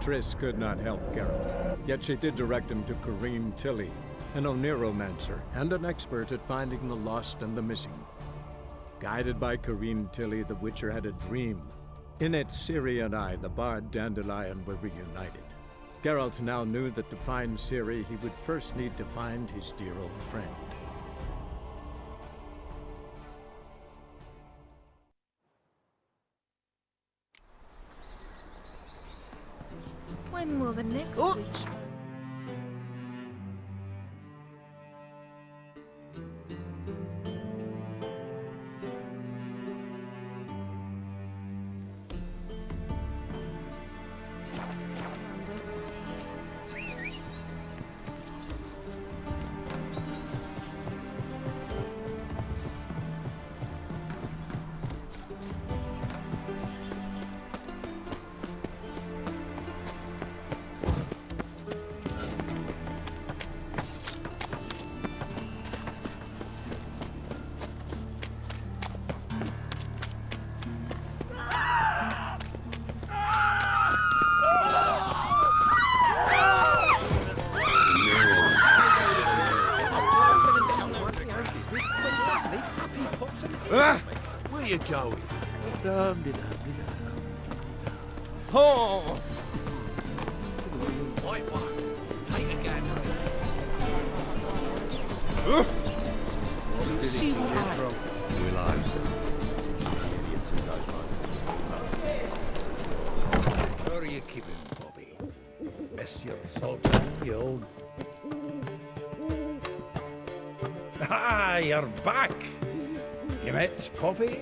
Triss could not help Geralt, yet she did direct him to Corrine Tilly, an oneiromancer and an expert at finding the lost and the missing. Guided by Corrine Tilly, the Witcher had a dream. In it, Ciri and I, the bard Dandelion, were reunited. Geralt now knew that to find Ciri, he would first need to find his dear old friend. When will the next witch... Where you going? Oh! White one. Take a gander. See what I... Willows. Since you're here, you two goes right. Where are you keeping, Bobby? Monsieur Sultan, you old... Ah, you're back! You met Poppy?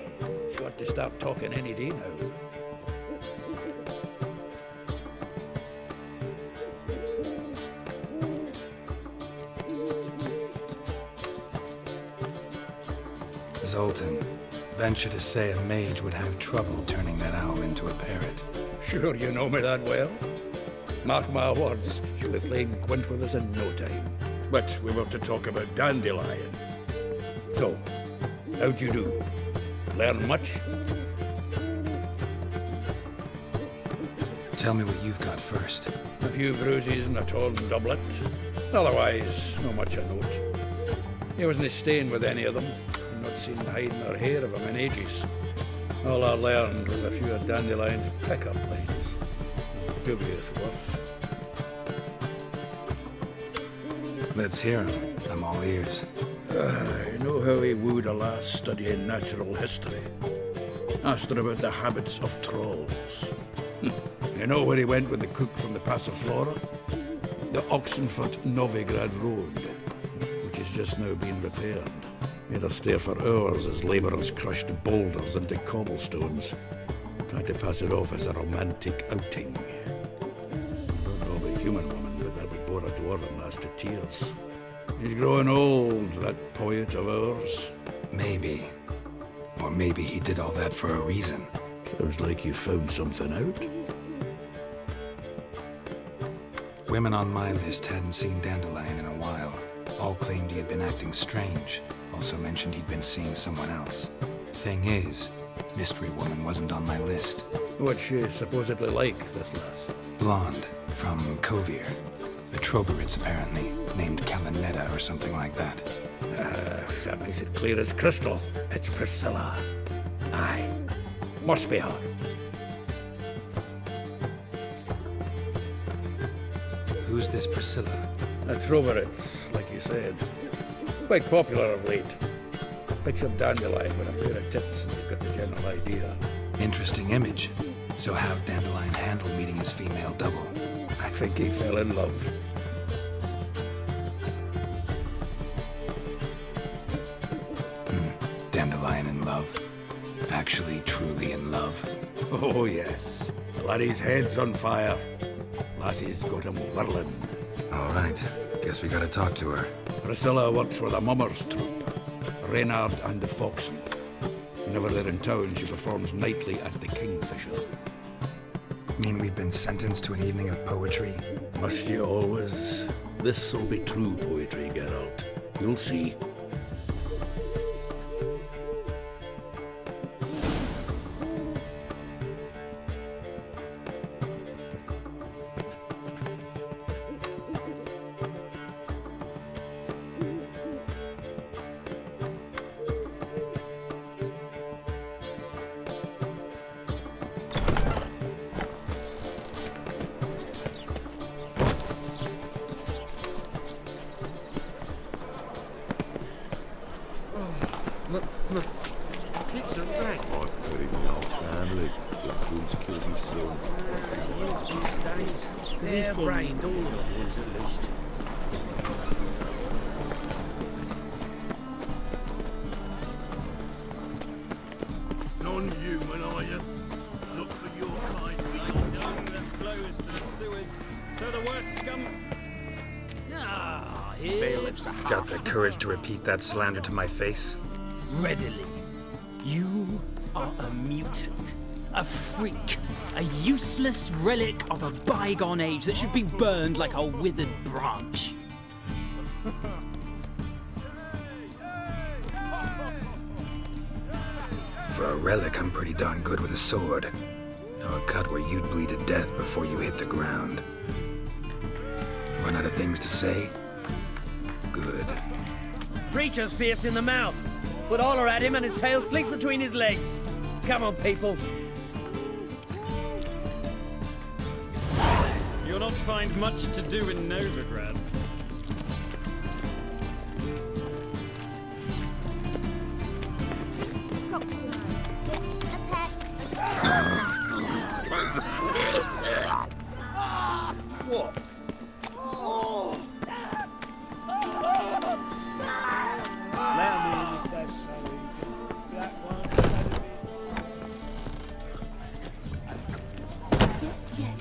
She ought to start talking any day now. Zoltan, venture to say a mage would have trouble turning that owl into a parrot. Sure you know me that well? Mark my words, she'll be playing quint with us in no time. But we were to talk about Dandelion. So, how'd you do? Learn much? Tell me what you've got first. A few bruises and a torn doublet. Otherwise, not much of note. He wasn't staying with any of them. I've not seen hide nor hair of him in ages. All I learned was a few of Dandelion's pick-up lines. Dubious worth. Let's hear him. I'm all ears. You know how he wooed a lass studying natural history? Asked her about the habits of trolls. You know where he went with the cook from the Passiflora? The Oxenfurt-Novigrad Road, which is just now being repaired. Made her stare for hours as labourers crushed boulders into cobblestones, trying to pass it off as a romantic outing. Don't know of a human woman, but that would bore a dwarven lass to tears. He's growing old, that poet of ours. Maybe. Or maybe he did all that for a reason. Sounds like you found something out. Women on my list hadn't seen Dandelion in a while. All claimed he had been acting strange. Also mentioned he'd been seeing someone else. Thing is, Mystery Woman wasn't on my list. What's she supposedly like, this lass? Blonde, from Kovir. The Troberits, apparently, named Kalinetta or something like that. That makes it clear as crystal. It's Priscilla. Aye. Must be her. Who's this Priscilla? The Troberits, like you said. Quite popular of late. Picture Dandelion with a pair of tits and you've got the general idea. Interesting image. So how'd Dandelion handle meeting his female double? I think he fell in love. Dandelion in love. Actually, truly in love. Oh, yes. Laddie's head's on fire. Lassie's got him whirling. All right. Guess we gotta talk to her. Priscilla works for the Mummers troupe. Reynard and the Foxen. Whenever they're in town, she performs nightly at the Kingfisher. Mean we've been sentenced to an evening of poetry? Must you always? This'll be true poetry, Geralt. You'll see. Hair-brained, all of the ones at least. Non-human, are you? Look for your kind. Dung that flows to the sewers, so the worst scum. Ah, here. Bailiffs are Got the courage to repeat that slander to my face? Readily. You are a mutant, a freak, a useless relic of a bygone age that should be burned like a withered branch. For a relic, I'm pretty darn good with a sword. Know a cut where you'd bleed to death before you hit the ground. Run out of things to say? Good. Preacher's fierce in the mouth, but holler at him and his tail slinks between his legs. Come on, people. You'll not find much to do in Novigrad. What? Let me in if that's so eager. Black one. Yes, yes.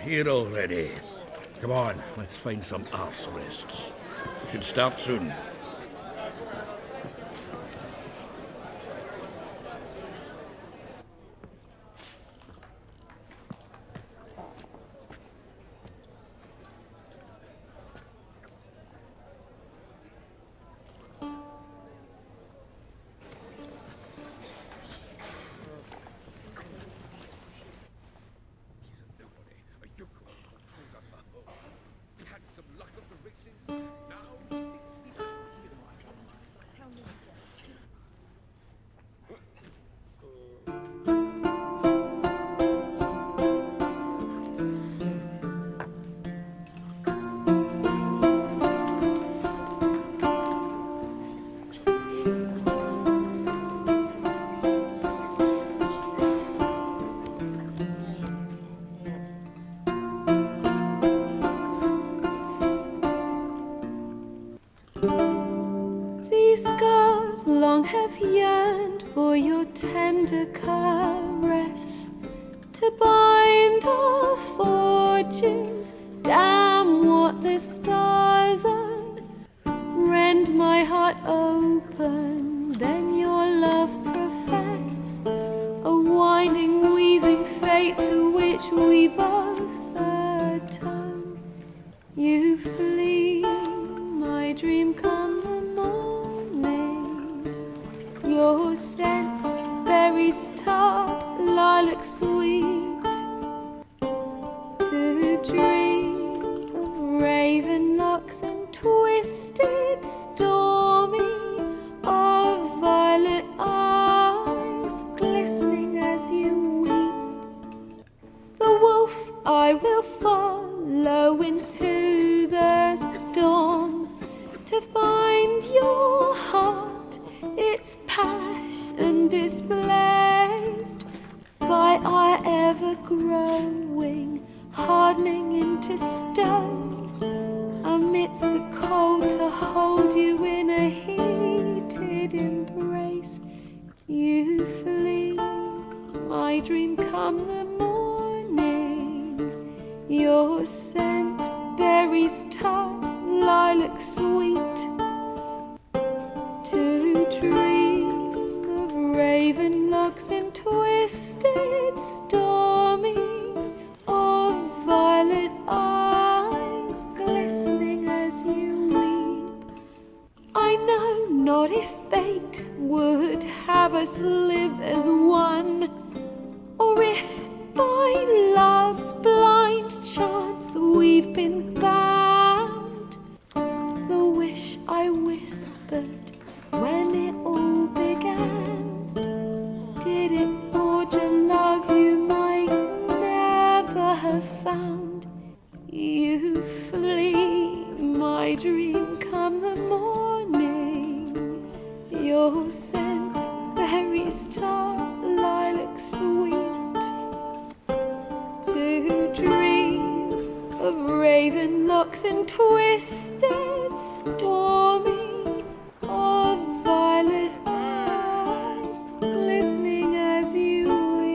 Here already. Come on, let's find some arse rests. We should start soon. These scars long have yearned for your tender caress, to bind our fortunes. Damn what the stars are. Rend my heart open, then your love profess, a winding, weaving fate to which we both atone. You flee, my dream come the morning. Your scent, berries tart, lilac sweet. To dream of raven locks and twisted, stormy, of violet eyes glistening as you weep. The wolf I will follow into the storm, to find your heart, its passion displaced by our ever-growing to stone. Amidst the cold to hold you in a heated embrace. You flee, my dream come the morning. Your scent, berries tart, lilac sweet. To dream of raven locks and twisted stormy, of violet eyes glistening as you weep. I know not if fate would have us live as one, or if by love's blind chance we've been bound. The wish I whispered when it all began, did it forge a love you might never have found? You flee, my dream come the morning. Your scent, berries tart, lilac sweet. To dream of raven locks and twisted stormy, of violet eyes glistening as you weep.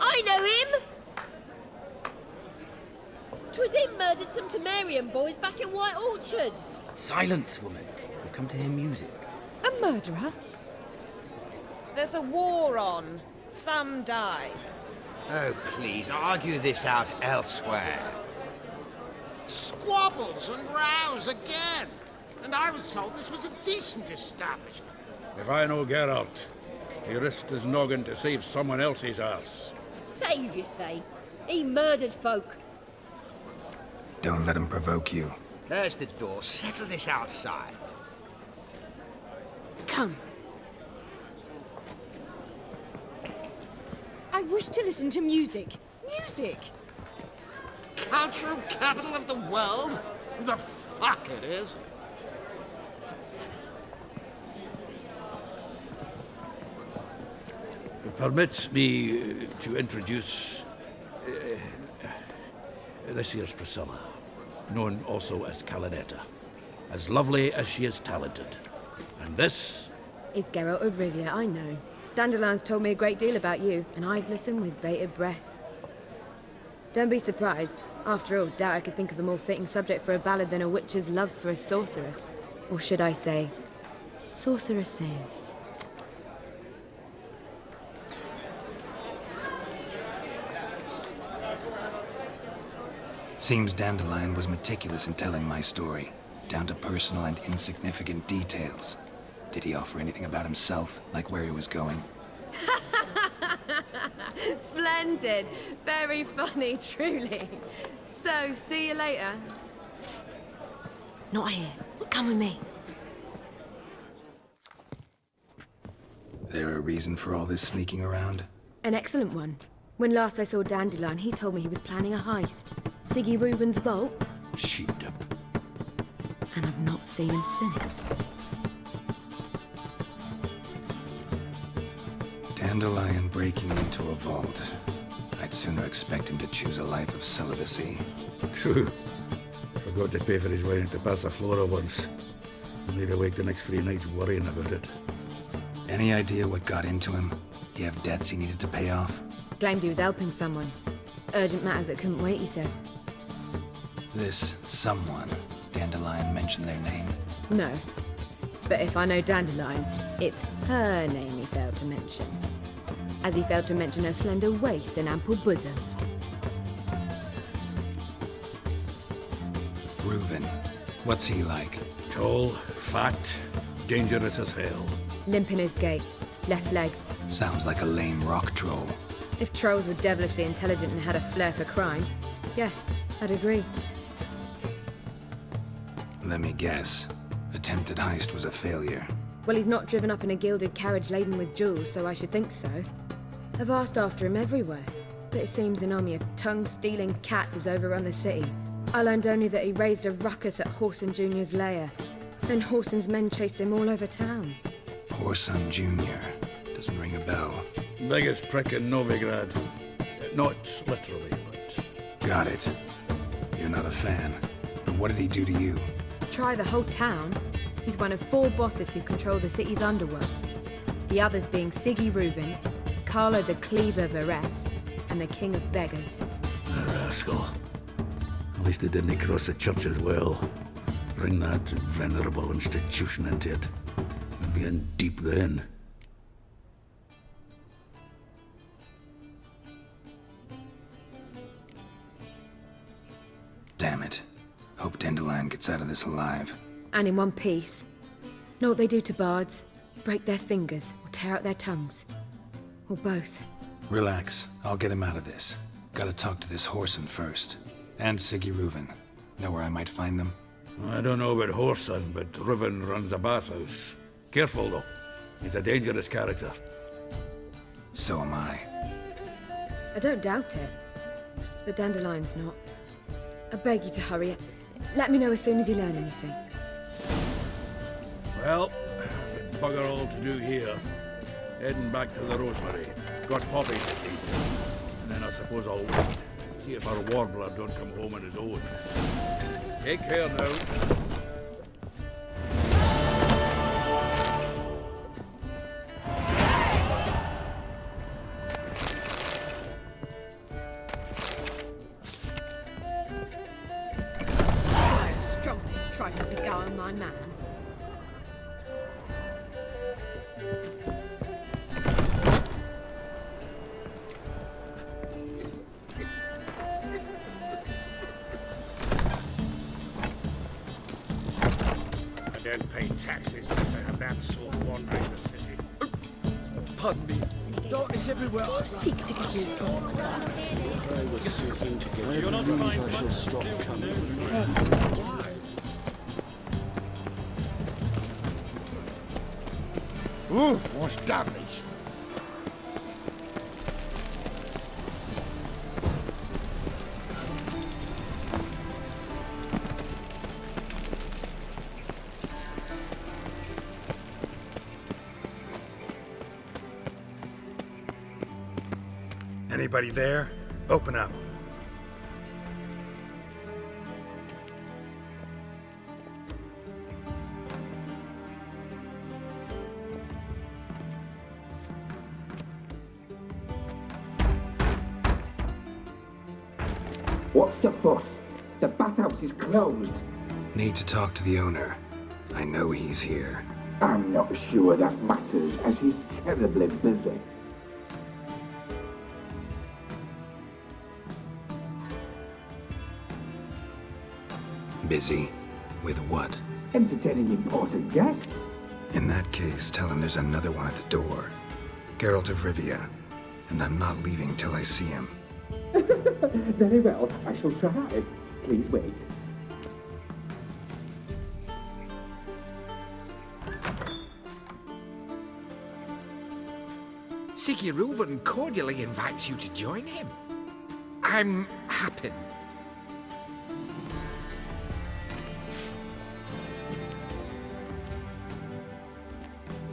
I know him! 'Twas him murdered some Temerian boys back in White Orchard. Silence, woman. We've come to hear music. A murderer? There's a war on. Some die. Oh, please, argue this out elsewhere. Squabbles and rows again. And I was told this was a decent establishment. If I know Geralt, he risked his noggin to save someone else's arse. Save, you say? He murdered folk. Don't let him provoke you. There's the door. Settle this outside. Come. I wish to listen to music. Music! Cultural capital of the world? The fuck it is. Permits me to introduce... this here's Priscilla, known also as Calinetta. As lovely as she is talented. And this... It's Geralt of Rivia, I know. Dandelion's told me a great deal about you, and I've listened with bated breath. Don't be surprised. After all, doubt I could think of a more fitting subject for a ballad than a witch's love for a sorceress. Or should I say, sorceresses. Seems Dandelion was meticulous in telling my story, down to personal and insignificant details. Did he offer anything about himself, like where he was going? Splendid. Very funny, truly. So, see you later. Not here. Come with me. There a reason for all this sneaking around? An excellent one. When last I saw Dandelion, he told me he was planning a heist. Siggy Reuben's vault. Sheepdip. And I've not seen him since. Dandelion breaking into a vault. I'd sooner expect him to choose a life of celibacy. True. Forgot to pay for his wine at the Passaflora once. I made awake the next 3 nights worrying about it. Any idea what got into him? He have debts he needed to pay off? Claimed he was helping someone. Urgent matter that couldn't wait, he said. This someone, Dandelion mentioned their name? No. But if I know Dandelion, it's her name he failed to mention. As he failed to mention her slender waist and ample bosom. What's he like? Tall, fat, dangerous as hell. Limp in his gait. Left leg. Sounds like a lame rock troll. If trolls were devilishly intelligent and had a flair for crime, yeah, I'd agree. Let me guess. Attempted heist was a failure. Well, he's not driven up in a gilded carriage laden with jewels, so I should think so. I've asked after him everywhere, but it seems an army of tongue-stealing cats has overrun the city. I learned only that he raised a ruckus at Whoreson Jr.'s lair. Then Whoreson's men chased him all over town. Whoreson Jr. Doesn't ring a bell. Biggest prick in Novigrad. Not literally, but... Got it. You're not a fan. But what did he do to you? Try the whole town. He's one of 4 bosses who control the city's underworld. The others being Siggy Reuven, Carlo the Cleaver of Aorus, and the King of Beggars. A rascal. At least they didn't cross the church as well. Bring that venerable institution into it. We'd be in deep then. Damn it. Hope Dandelion gets out of this alive. And in one piece. Know what they do to bards? Break their fingers or tear out their tongues. Or both. Relax. I'll get him out of this. Gotta talk to this Whoreson first. And Siggy Reuven. Know where I might find them? I don't know about Whoreson, but Reuven runs a bathhouse. Careful, though. He's a dangerous character. So am I. I don't doubt it. But Dandelion's not. I beg you to hurry. Let me know as soon as you learn anything. Well, got bugger all to do here. Heading back to the Rosemary. Got Poppy to feed. And then I suppose I'll wait. See if our warbler don't come home on his own. Take care now. Try to beguile my man. I don't pay taxes if they have that sort wandering the city. Pardon me. Darkness everywhere. Do you seek to get me drunk, sir? I was seeking to get you're not fine, I shall stop coming. Ooh, what's damage? Anybody there? Open up. What's the fuss? The bathhouse is closed. Need to talk to the owner. I know he's here. I'm not sure that matters, as he's terribly busy. Busy? With what? Entertaining important guests. In that case, tell him there's another one at the door. Geralt of Rivia. And I'm not leaving till I see him. Very well, I shall try. Please wait. Siggy Reuven cordially invites you to join him. I'm happy.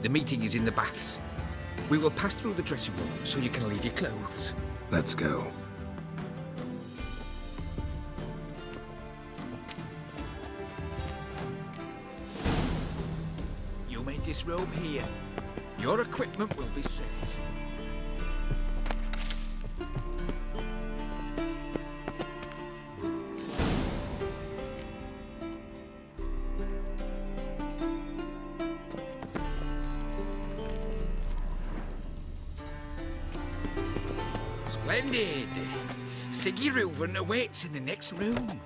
The meeting is in the baths. We will pass through the dressing room so you can leave your clothes. Let's go. You may disrobe here. Your equipment will be safe. Splendid! Siggy Reuven awaits in the next room.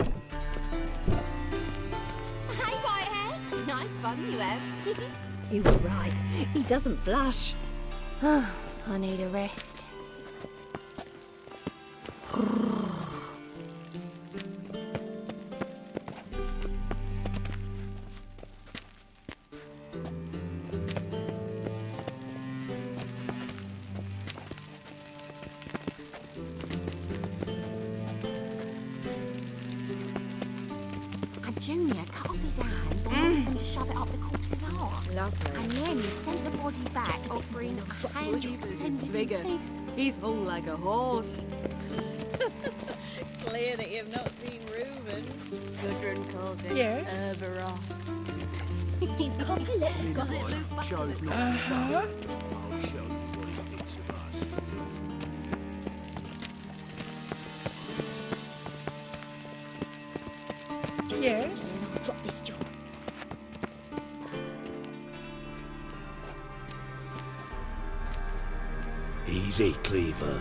fun you have. You were right. He doesn't blush. I need a rest. Junior cut off his hand and wanted him to shove it up the corpse's arse. Lovely. And then he sent the body back, offering a hand extended Bigger. piece. He's hung like a horse. Clear that you've not seen Reuben. Gudrun calls it Yes. Aorus. Does it look back? Chose not to try. I'll show you what he thinks of us. Yes. Drop this job. Easy, Cleaver.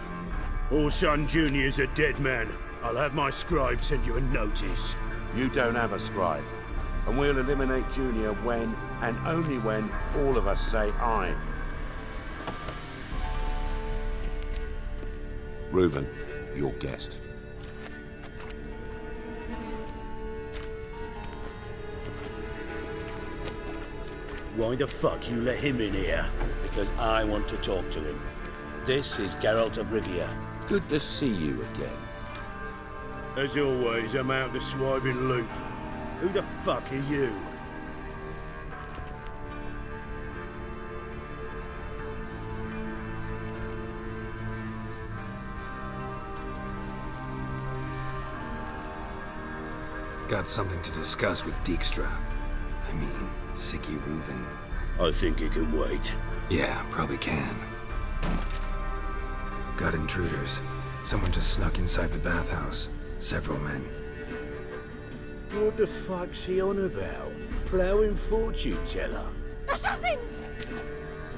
Orson Jr.'s a dead man. I'll have my scribe send you a notice. You don't have a scribe. And we'll eliminate Junior when, and only when, all of us say aye. Reuven, your guest. Why the fuck you let him in here? Because I want to talk to him. This is Geralt of Rivia. Good to see you again. As always, I'm out the swiving loop. Who the fuck are you? Got something to discuss with Dijkstra. I mean, Sicky Reuven. I think he can wait. Yeah, probably can. Got intruders. Someone just snuck inside the bathhouse. Several men. What the fuck's he on about? Ploughing fortune teller? Assassins!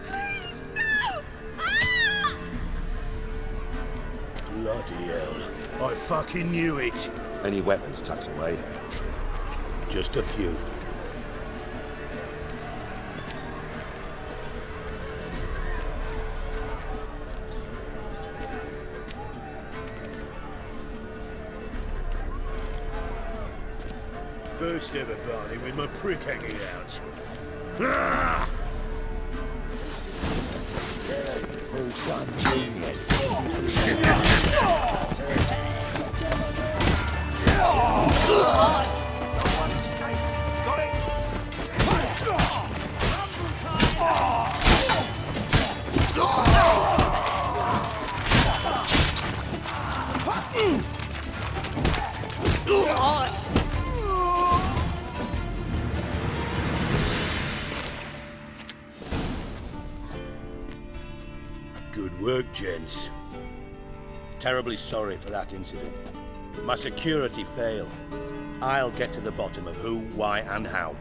Please, no! Ah! Bloody hell. I fucking knew it. Any weapons tucked away? Just a few. First ever party with my prick hanging out. Ah! Orson Jr. Good work, gents. Terribly sorry for that incident. My security failed. I'll get to the bottom of who, why, and how.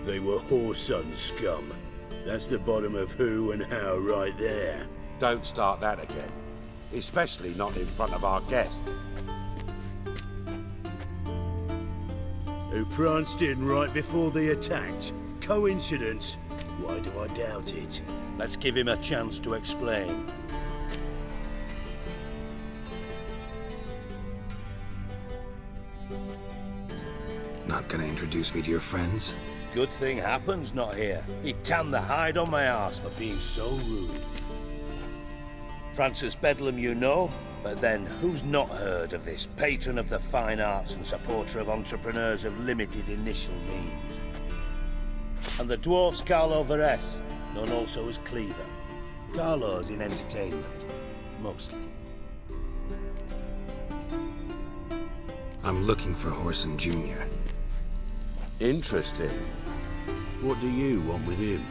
They were whoreson scum. That's the bottom of who and how right there. Don't start that again. Especially not in front of our guest. Who pranced in right before they attacked. Coincidence? Why do I doubt it? Let's give him a chance to explain. Not gonna introduce me to your friends? Good thing Happen's not here. He tanned the hide on my arse for being so rude. Francis Bedlam you know, but then who's not heard of this patron of the fine arts and supporter of entrepreneurs of limited initial means? And the dwarf's Carlo Veres, known also as Cleaver. Carlo's in entertainment, mostly. I'm looking for Whoreson Jr. Interesting. What do you want with him?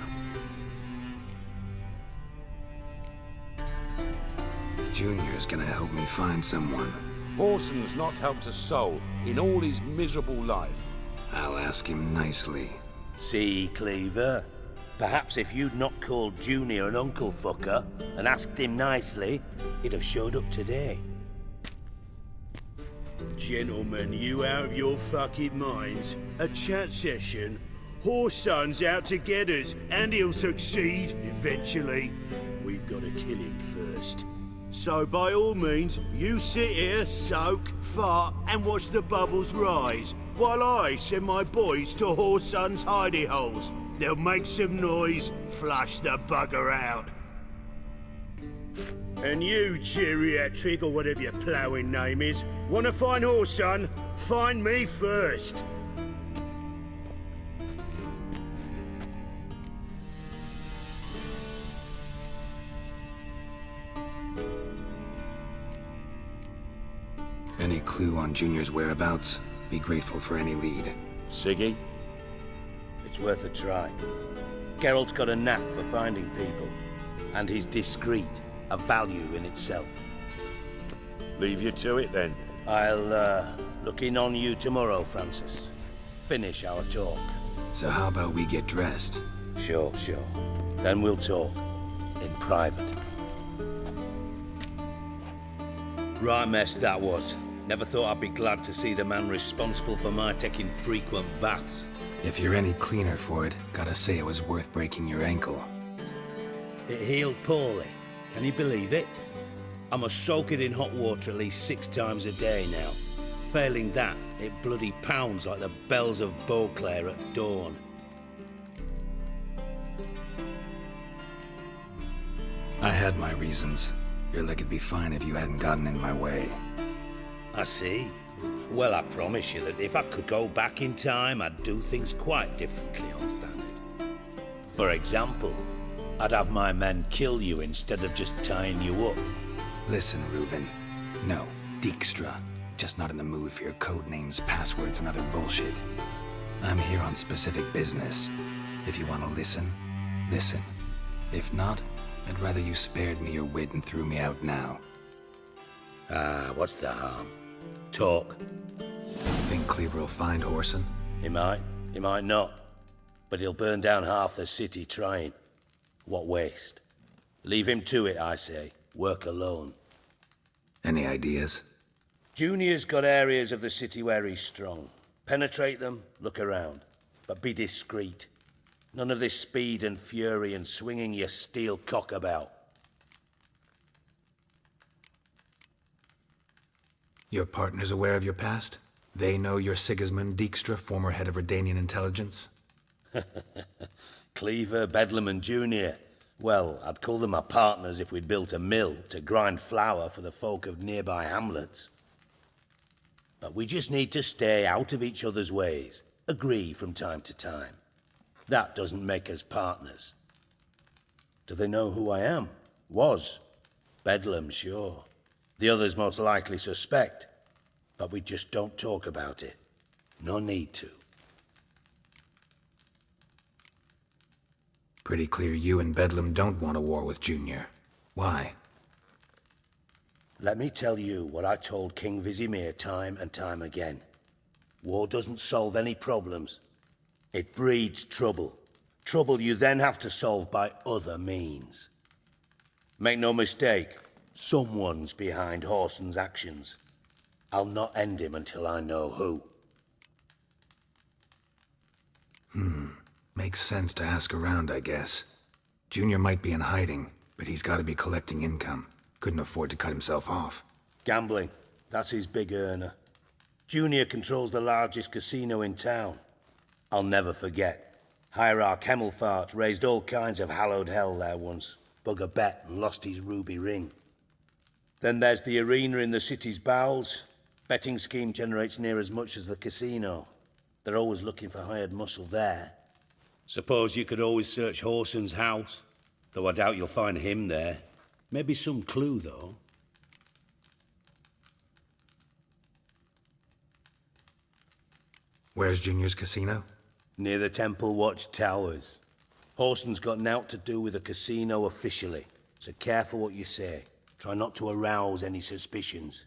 Junior's gonna help me find someone. Whoreson's not helped a soul in all his miserable life. I'll ask him nicely. See, Cleaver? Perhaps if you'd not called Junior an uncle fucker and asked him nicely, he'd have showed up today. Gentlemen, you out of your fucking minds? A chat session? Whoreson's out to get us, and he'll succeed eventually. We've got to kill him first. So by all means, you sit here, soak, fart, and watch the bubbles rise, while I send my boys to Whoreson's hidey holes. They'll make some noise, flush the bugger out. And you, geriatric, or whatever your ploughing name is, wanna find Whoreson? Find me first. Any clue on Junior's whereabouts? Be grateful for any lead. Siggy? It's worth a try. Geralt's got a knack for finding people, and he's discreet, a value in itself. Leave you to it then. I'll look in on you tomorrow, Francis. Finish our talk. So how about we get dressed? Sure. Then we'll talk. In private. Right mess that was. Never thought I'd be glad to see the man responsible for my taking frequent baths. If you're any cleaner for it, gotta say it was worth breaking your ankle. It healed poorly. Can you believe it? I must soak it in hot water at least 6 times a day now. Failing that, it bloody pounds like the bells of Beauclair at dawn. I had my reasons. Your leg would be fine if you hadn't gotten in my way. I see. Well, I promise you that if I could go back in time, I'd do things quite differently on Thanedd. For example, I'd have my men kill you instead of just tying you up. Listen, Reuben. No, Dijkstra. Just not in the mood for your code names, passwords, and other bullshit. I'm here on specific business. If you want to listen, listen. If not, I'd rather you spared me your wit and threw me out now. What's the harm? Talk. Think Cleaver will find Whoreson? He might not. But he'll burn down half the city trying. What waste? Leave him to it, I say. Work alone. Any ideas? Junior's got areas of the city where he's strong. Penetrate them, look around. But be discreet. None of this speed and fury and swinging your steel cock about. Your partner's aware of your past? They know you're Sigismund Dijkstra, former head of Redanian intelligence? Cleaver, Bedlam and Junior. Well, I'd call them my partners if we'd built a mill to grind flour for the folk of nearby hamlets. But we just need to stay out of each other's ways. Agree from time to time. That doesn't make us partners. Do they know who I am? Was. Bedlam, sure. The others most likely suspect. But we just don't talk about it. No need to. Pretty clear you and Bedlam don't want a war with Junior. Why? Let me tell you what I told King Vizimir time and time again. War doesn't solve any problems. It breeds trouble. Trouble you then have to solve by other means. Make no mistake, someone's behind Whoreson's actions. I'll not end him until I know who. Makes sense to ask around, I guess. Junior might be in hiding, but he's got to be collecting income. Couldn't afford to cut himself off. Gambling. That's his big earner. Junior controls the largest casino in town. I'll never forget. Hierarch Hemmelfart raised all kinds of hallowed hell there once. Bug a bet and lost his ruby ring. Then there's the arena in the city's bowels. Betting scheme generates near as much as the casino. They're always looking for hired muscle there. Suppose you could always search Whoreson's house. Though I doubt you'll find him there. Maybe some clue, though. Where's Junior's casino? Near the Temple Watch Towers. Whoreson's got naught to do with the casino officially, so careful what you say. Try not to arouse any suspicions.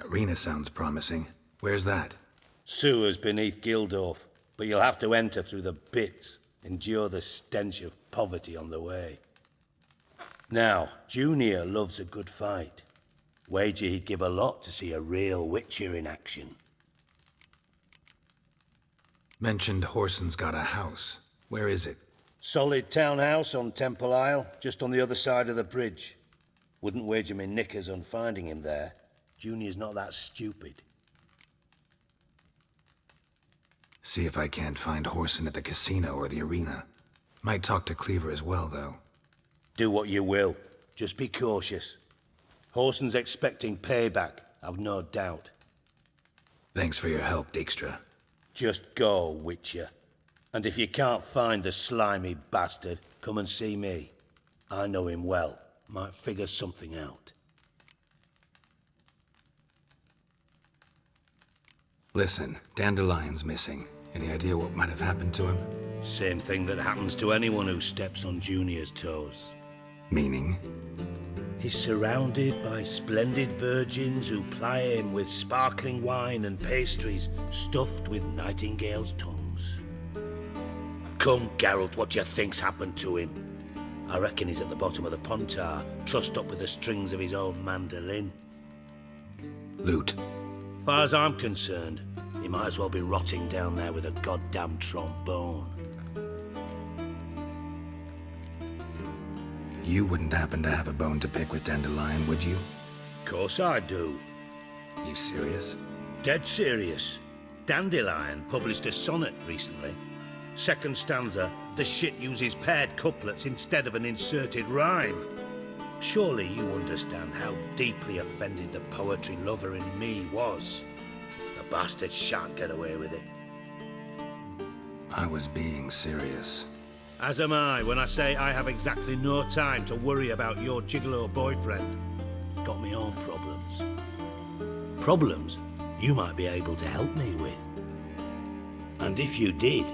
Arena sounds promising. Where's that? Sewers beneath Gildorf, but you'll have to enter through the pits, endure the stench of poverty on the way. Now, Junior loves a good fight. Wager he'd give a lot to see a real Witcher in action. Mentioned Horson's got a house. Where is it? Solid townhouse on Temple Isle, just on the other side of the bridge. Wouldn't wager me knickers on finding him there. Junior's not that stupid. See if I can't find Horson at the casino or the arena. Might talk to Cleaver as well, though. Do what you will. Just be cautious. Horson's expecting payback, I've no doubt. Thanks for your help, Dijkstra. Just go, Witcher. And if you can't find the slimy bastard, come and see me. I know him well. Might figure something out. Listen, Dandelion's missing. Any idea what might have happened to him? Same thing that happens to anyone who steps on Junior's toes. Meaning? He's surrounded by splendid virgins who ply him with sparkling wine and pastries stuffed with nightingales' tongues. Come, Geralt, what do you think's happened to him? I reckon he's at the bottom of the Pontar, trussed up with the strings of his own mandolin. Loot. Far as I'm concerned, he might as well be rotting down there with a goddamn trombone. You wouldn't happen to have a bone to pick with Dandelion, would you? Course I do. You serious? Dead serious. Dandelion published a sonnet recently. Second stanza, the shit uses paired couplets instead of an inserted rhyme. Surely you understand how deeply offended the poetry lover in me was. The bastard shan't get away with it. I was being serious. As am I when I say I have exactly no time to worry about your gigolo boyfriend. Got me own problems. Problems you might be able to help me with. And if you did,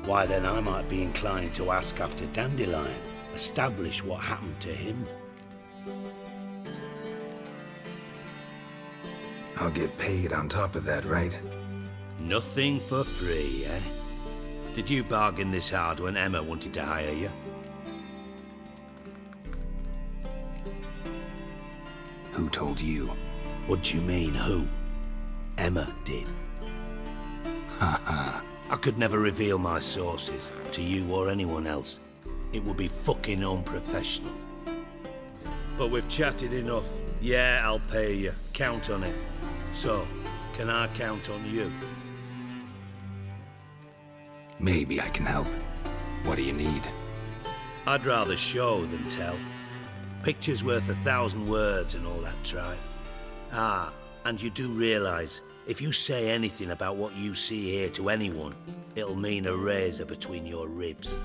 why then I might be inclined to ask after Dandelion, establish what happened to him. I'll get paid on top of that, right? Nothing for free, eh? Did you bargain this hard when Emma wanted to hire you? Who told you? What do you mean, who? Emma did. Haha. I could never reveal my sources to you or anyone else. It would be fucking unprofessional. But we've chatted enough. Yeah, I'll pay you. Count on it. So, can I count on you? Maybe I can help. What do you need? I'd rather show than tell. Picture's worth 1,000 words and all that tripe. Ah, and you do realise, if you say anything about what you see here to anyone, it'll mean a razor between your ribs.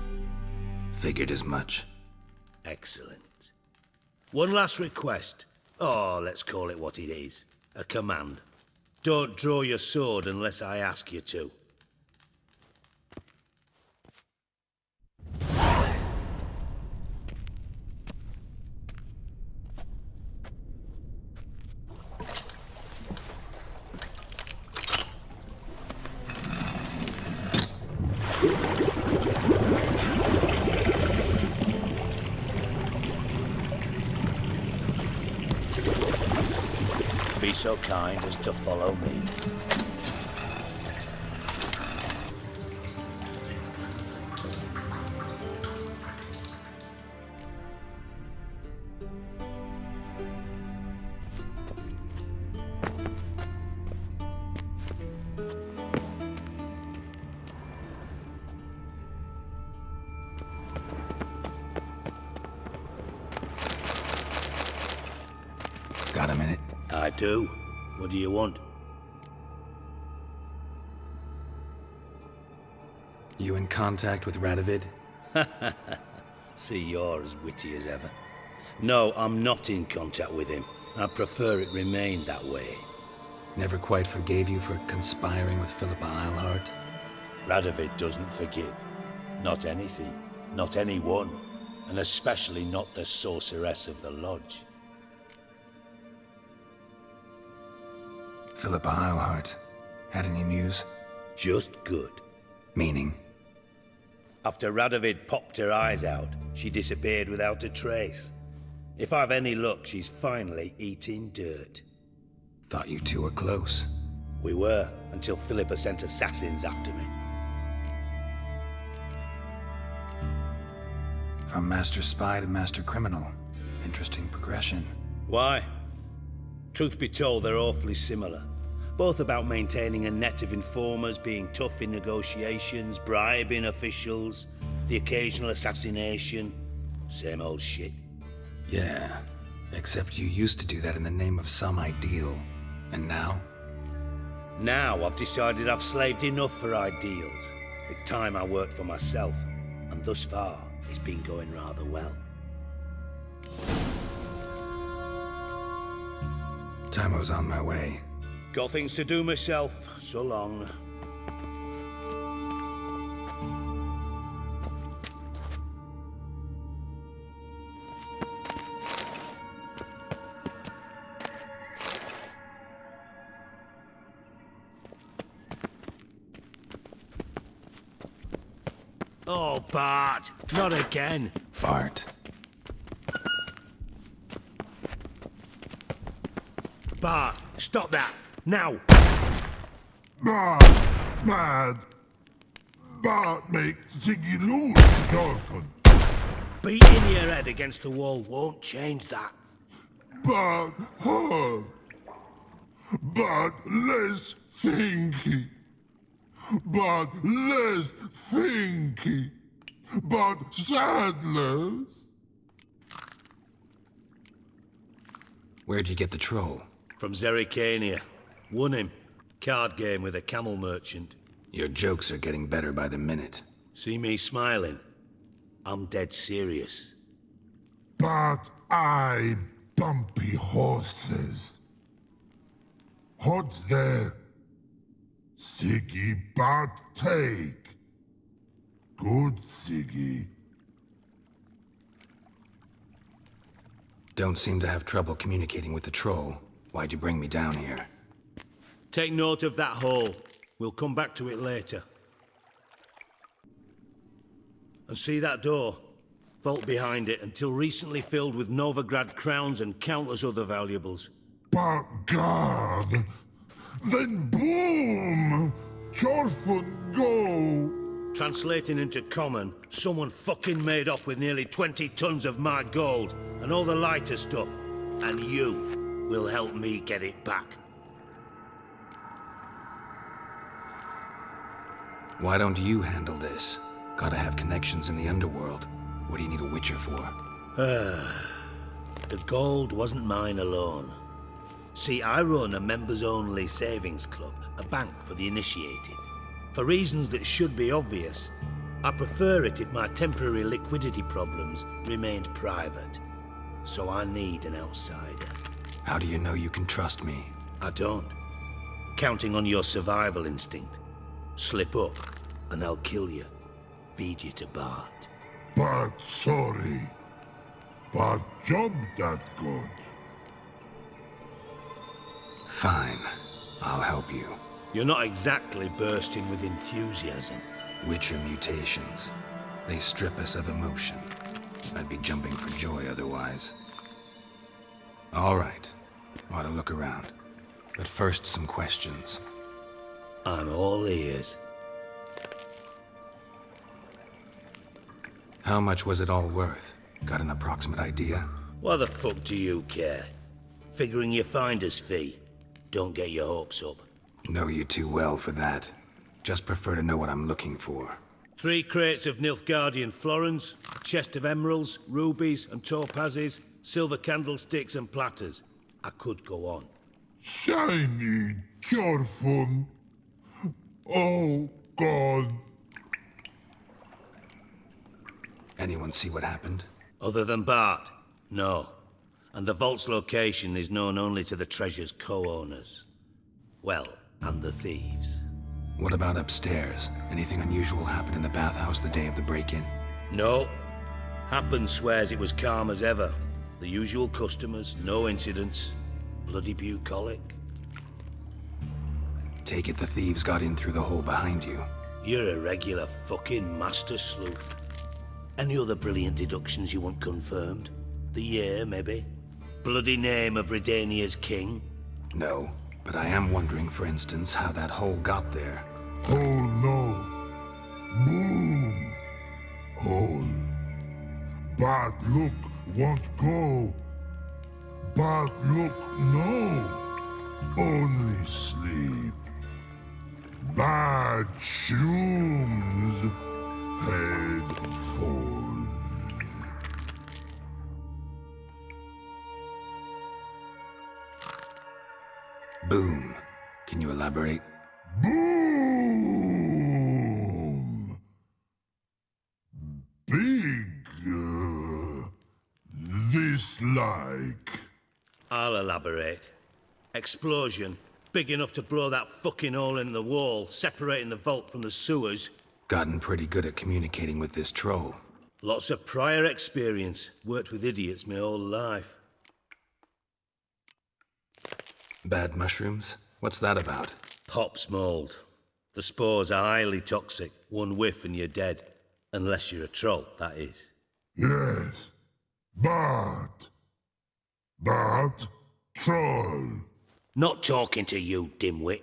Figured as much. Excellent. One last request. Oh, let's call it what it is. A command. Don't draw your sword unless I ask you to. Be so kind as to follow me. Got a minute? I do. What do you want? You in contact with Radovid? See, you're as witty as ever. No, I'm not in contact with him. I prefer it remained that way. Never quite forgave you for conspiring with Philippa Eilhart? Radovid doesn't forgive. Not anything. Not anyone. And especially not the sorceress of the lodge. Philippa Eilhart. Had any news? Just good. Meaning? After Radovid popped her eyes out, she disappeared without a trace. If I've any luck, she's finally eating dirt. Thought you two were close. We were, until Philippa sent assassins after me. From master spy to master criminal. Interesting progression. Why? Truth be told, they're awfully similar. Both about maintaining a net of informers, being tough in negotiations, bribing officials, the occasional assassination. Same old shit. Yeah, except you used to do that in the name of some ideal. And now? Now I've decided I've slaved enough for ideals. It's time I worked for myself, and thus far, it's been going rather well. Timo's on my way. Got things to do myself, so long. Oh, Bart, not again. Bart. Bart, stop that, now! Bart, mad. Bart makes Ziggy lose his orphan. Beating your head against the wall won't change that. Bart hard. Bart less thinky. Bart less thinky. Bart sadless. Where'd you get the troll? From Zerrikania. Won him. Card game with a camel merchant. Your jokes are getting better by the minute. See me smiling? I'm dead serious. But I bumpy horses. Hot there. Ziggy Bart take. Good Ziggy. Don't seem to have trouble communicating with the troll. Why'd you bring me down here? Take note of that hole. We'll come back to it later. And see that door? Vault behind it, until recently filled with Novigrad crowns and countless other valuables. But God! Then boom! Chorfun go! Translating into common, someone fucking made off with nearly 20 tons of my gold and all the lighter stuff. And you will help me get it back. Why don't you handle this? Gotta have connections in the underworld. What do you need a witcher for? The gold wasn't mine alone. See, I run a members-only savings club, a bank for the initiated. For reasons that should be obvious, I prefer it if my temporary liquidity problems remained private. So I need an outsider. How do you know you can trust me? I don't. Counting on your survival instinct. Slip up, and I'll kill you. Feed you to Bart. But sorry. But job that good. Fine. I'll help you. You're not exactly bursting with enthusiasm. Witcher mutations. They strip us of emotion. I'd be jumping for joy otherwise. All right. Ought to look around. But first, some questions. I'm all ears. How much was it all worth? Got an approximate idea? Why the fuck do you care? Figuring your finder's fee. Don't get your hopes up. Know you too well for that. Just prefer to know what I'm looking for. 3 crates of Nilfgaardian florins, a chest of emeralds, rubies and topazes, silver candlesticks and platters. I could go on. Shiny Chorfun. Oh, God. Anyone see what happened? Other than Bart? No. And the vault's location is known only to the treasure's co-owners. Well, and the thieves. What about upstairs? Anything unusual happen in the bathhouse the day of the break-in? No. Happen swears it was calm as ever. The usual customers, no incidents. Bloody bucolic. Take it the thieves got in through the hole behind you. You're a regular fucking master sleuth. Any other brilliant deductions you want confirmed? The year, maybe? Bloody name of Redania's king? No, but I am wondering, for instance, how that hole got there. Hole no. Boom. Hole. Bad luck won't go. Bad luck, no. Only sleep. Bad shrooms. Head falls. Boom. Can you elaborate? Boom! Big. This like. I'll elaborate. Explosion. Big enough to blow that fucking hole in the wall, separating the vault from the sewers. Gotten pretty good at communicating with this troll. Lots of prior experience. Worked with idiots my whole life. Bad mushrooms? What's that about? Pops mold. The spores are highly toxic. One whiff and you're dead. Unless you're a troll, that is. Yes. Bad. Bad troll. Not talking to you, dimwit.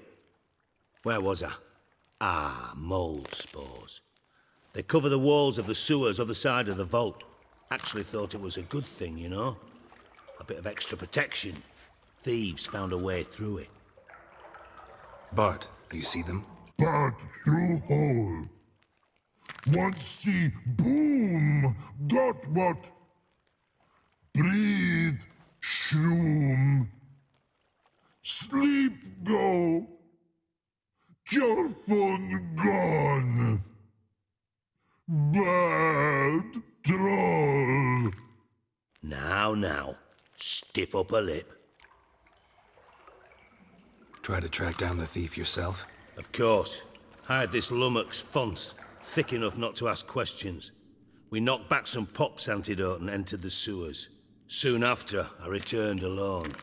Where was I? Ah, mold spores. They cover the walls of the sewers other side of the vault. Actually thought it was a good thing, you know? A bit of extra protection. Thieves found a way through it. Bart, you see them? Bad through hole. Want see boom. Got what? Breathe. Shroom. Sleep go. Your phone gone. Bad troll. Now. Stiff upper lip. Try to track down the thief yourself? Of course. Hired this lummox Fonce, thick enough not to ask questions. We knocked back some pops antidote and entered the sewers. Soon after, I returned alone.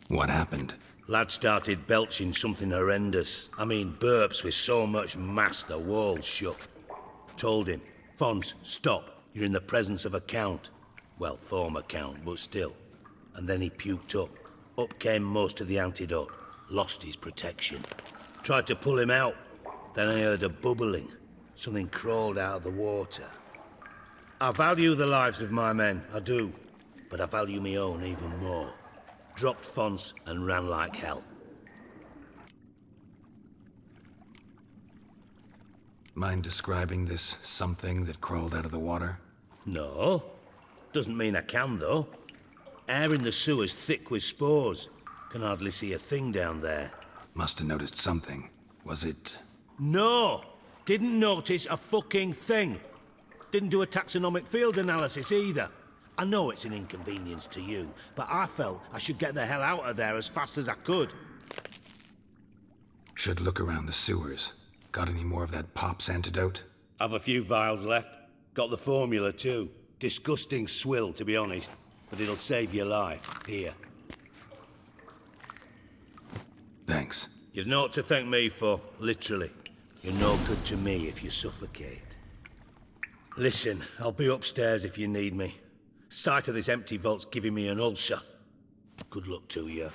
What happened? Lad started belching something horrendous. I mean, burps with so much mass the walls shook. Told him, Fonce, stop. You're in the presence of a count. Well, former count, but still. And then he puked up. Up came most of the antidote. Lost his protection. Tried to pull him out. Then I heard a bubbling. Something crawled out of the water. I value the lives of my men, I do. But I value my own even more. Dropped Fonce and ran like hell. Mind describing this something that crawled out of the water? No. Doesn't mean I can, though. Air in the sewer's thick with spores. Can hardly see a thing down there. Must have noticed something. Was it... No! Didn't notice a fucking thing. Didn't do a taxonomic field analysis either. I know it's an inconvenience to you, but I felt I should get the hell out of there as fast as I could. Should look around the sewers. Got any more of that Pop's antidote? Have a few vials left. Got the formula too. Disgusting swill, to be honest. But it'll save your life. Here. Thanks. You've naught to thank me for, literally. You're no good to me if you suffocate. Listen, I'll be upstairs if you need me. Sight of this empty vault's giving me an ulcer. Good luck to you.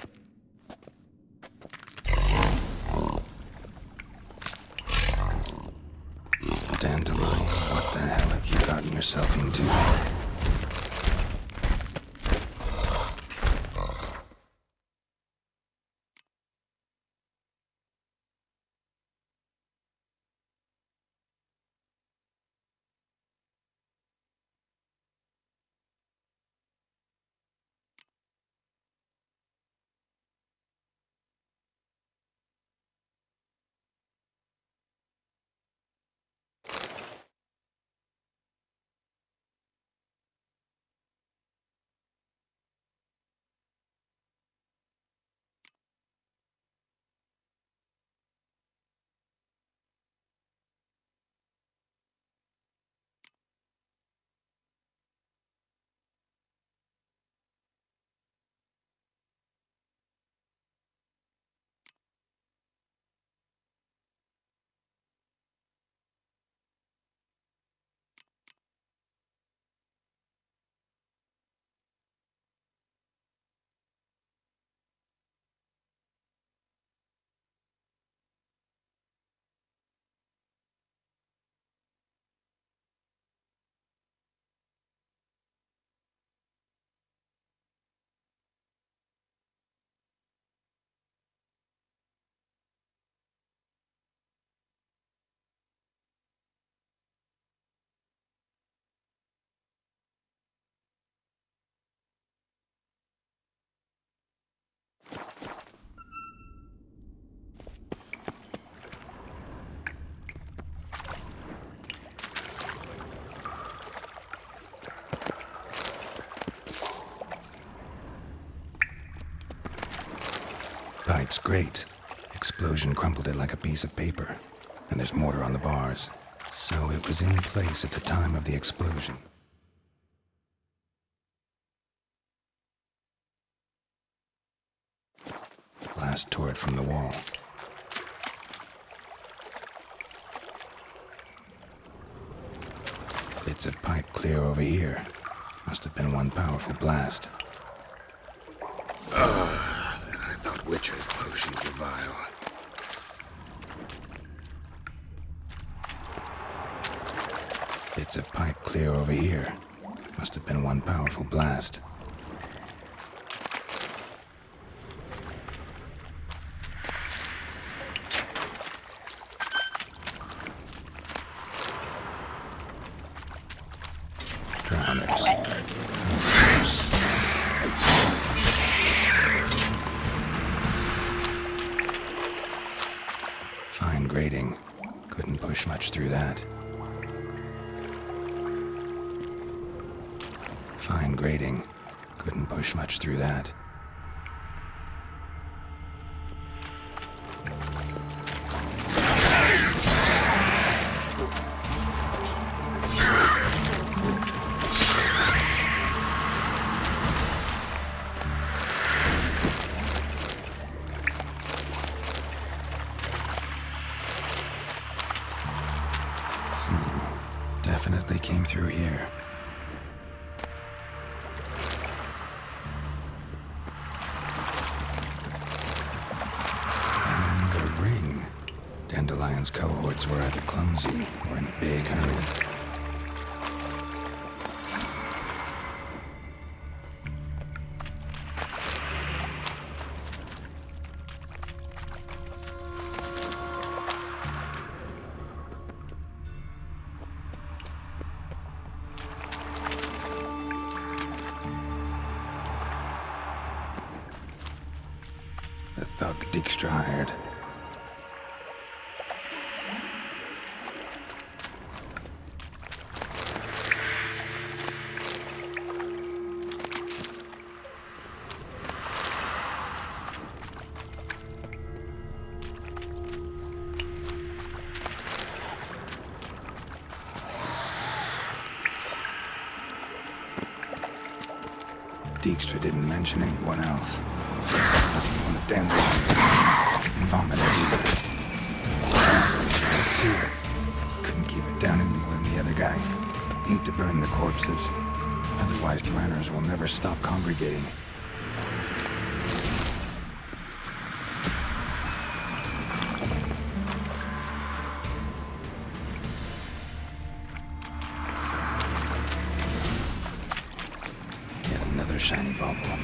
Dandelion, what the hell have you gotten yourself into? pipe's great. Explosion crumpled it like a piece of paper. And there's mortar on the bars. So it was in place at the time of the explosion. Blast tore it from the wall. Bits of pipe clear over here. Must have been one powerful blast. And I thought Witcher's potions were vile. Bits of pipe clear over here. Must have been one powerful blast. Drowners. Fine grating. Couldn't push much through that. Fine grating. Couldn't push much through that. Definitely came through here. And a ring. Dandelion's cohorts were either clumsy or in a big hurry. The thug Dijkstra hired. Dijkstra didn't mention anyone else. Doesn't want to dance vomit everywhere. Couldn't keep it down any more than the other guy. Need to burn the corpses. Otherwise, drowners will never stop congregating. Yet another shiny bauble.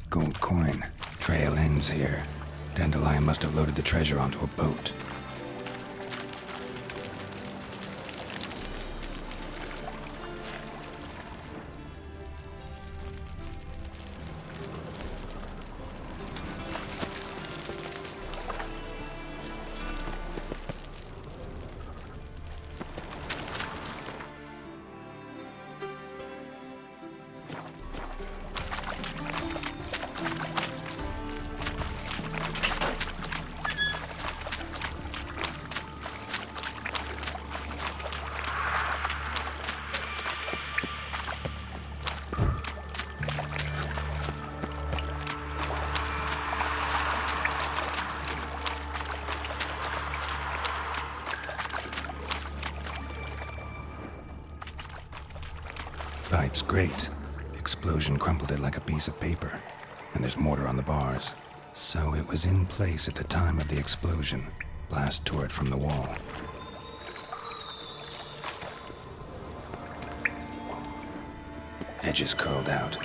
Gold coin. Trail ends here. Dandelion must have loaded the treasure onto a boat. Pipe's great. Explosion crumpled it like a piece of paper. And there's mortar on the bars. So it was in place at the time of the explosion. Blast tore it from the wall. Edges curled out.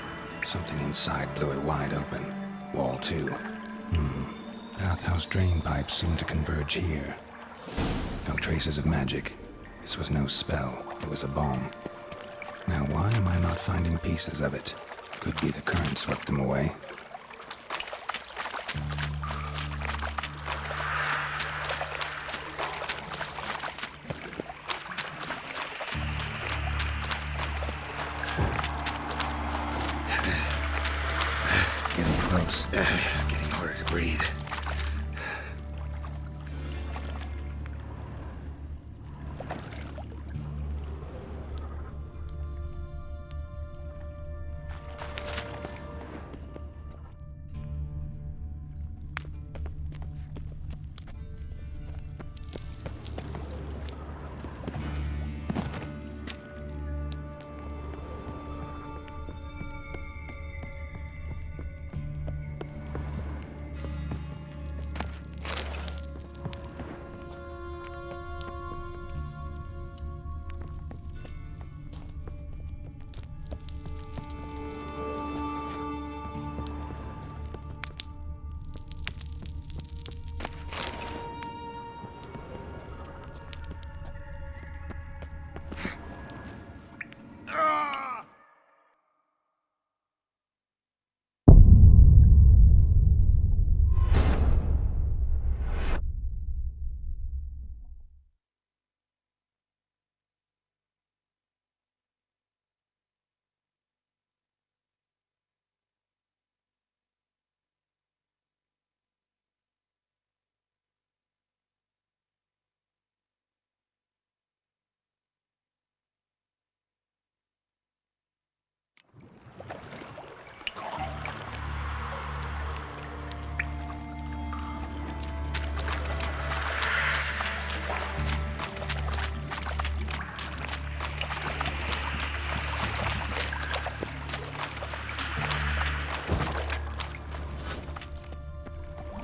Something inside blew it wide open. Wall 2. Bathhouse drain pipes seemed to converge here. No traces of magic. This was no spell. It was a bomb. Now why am I not finding pieces of it? Could be the current swept them away. Getting close. Getting harder to breathe.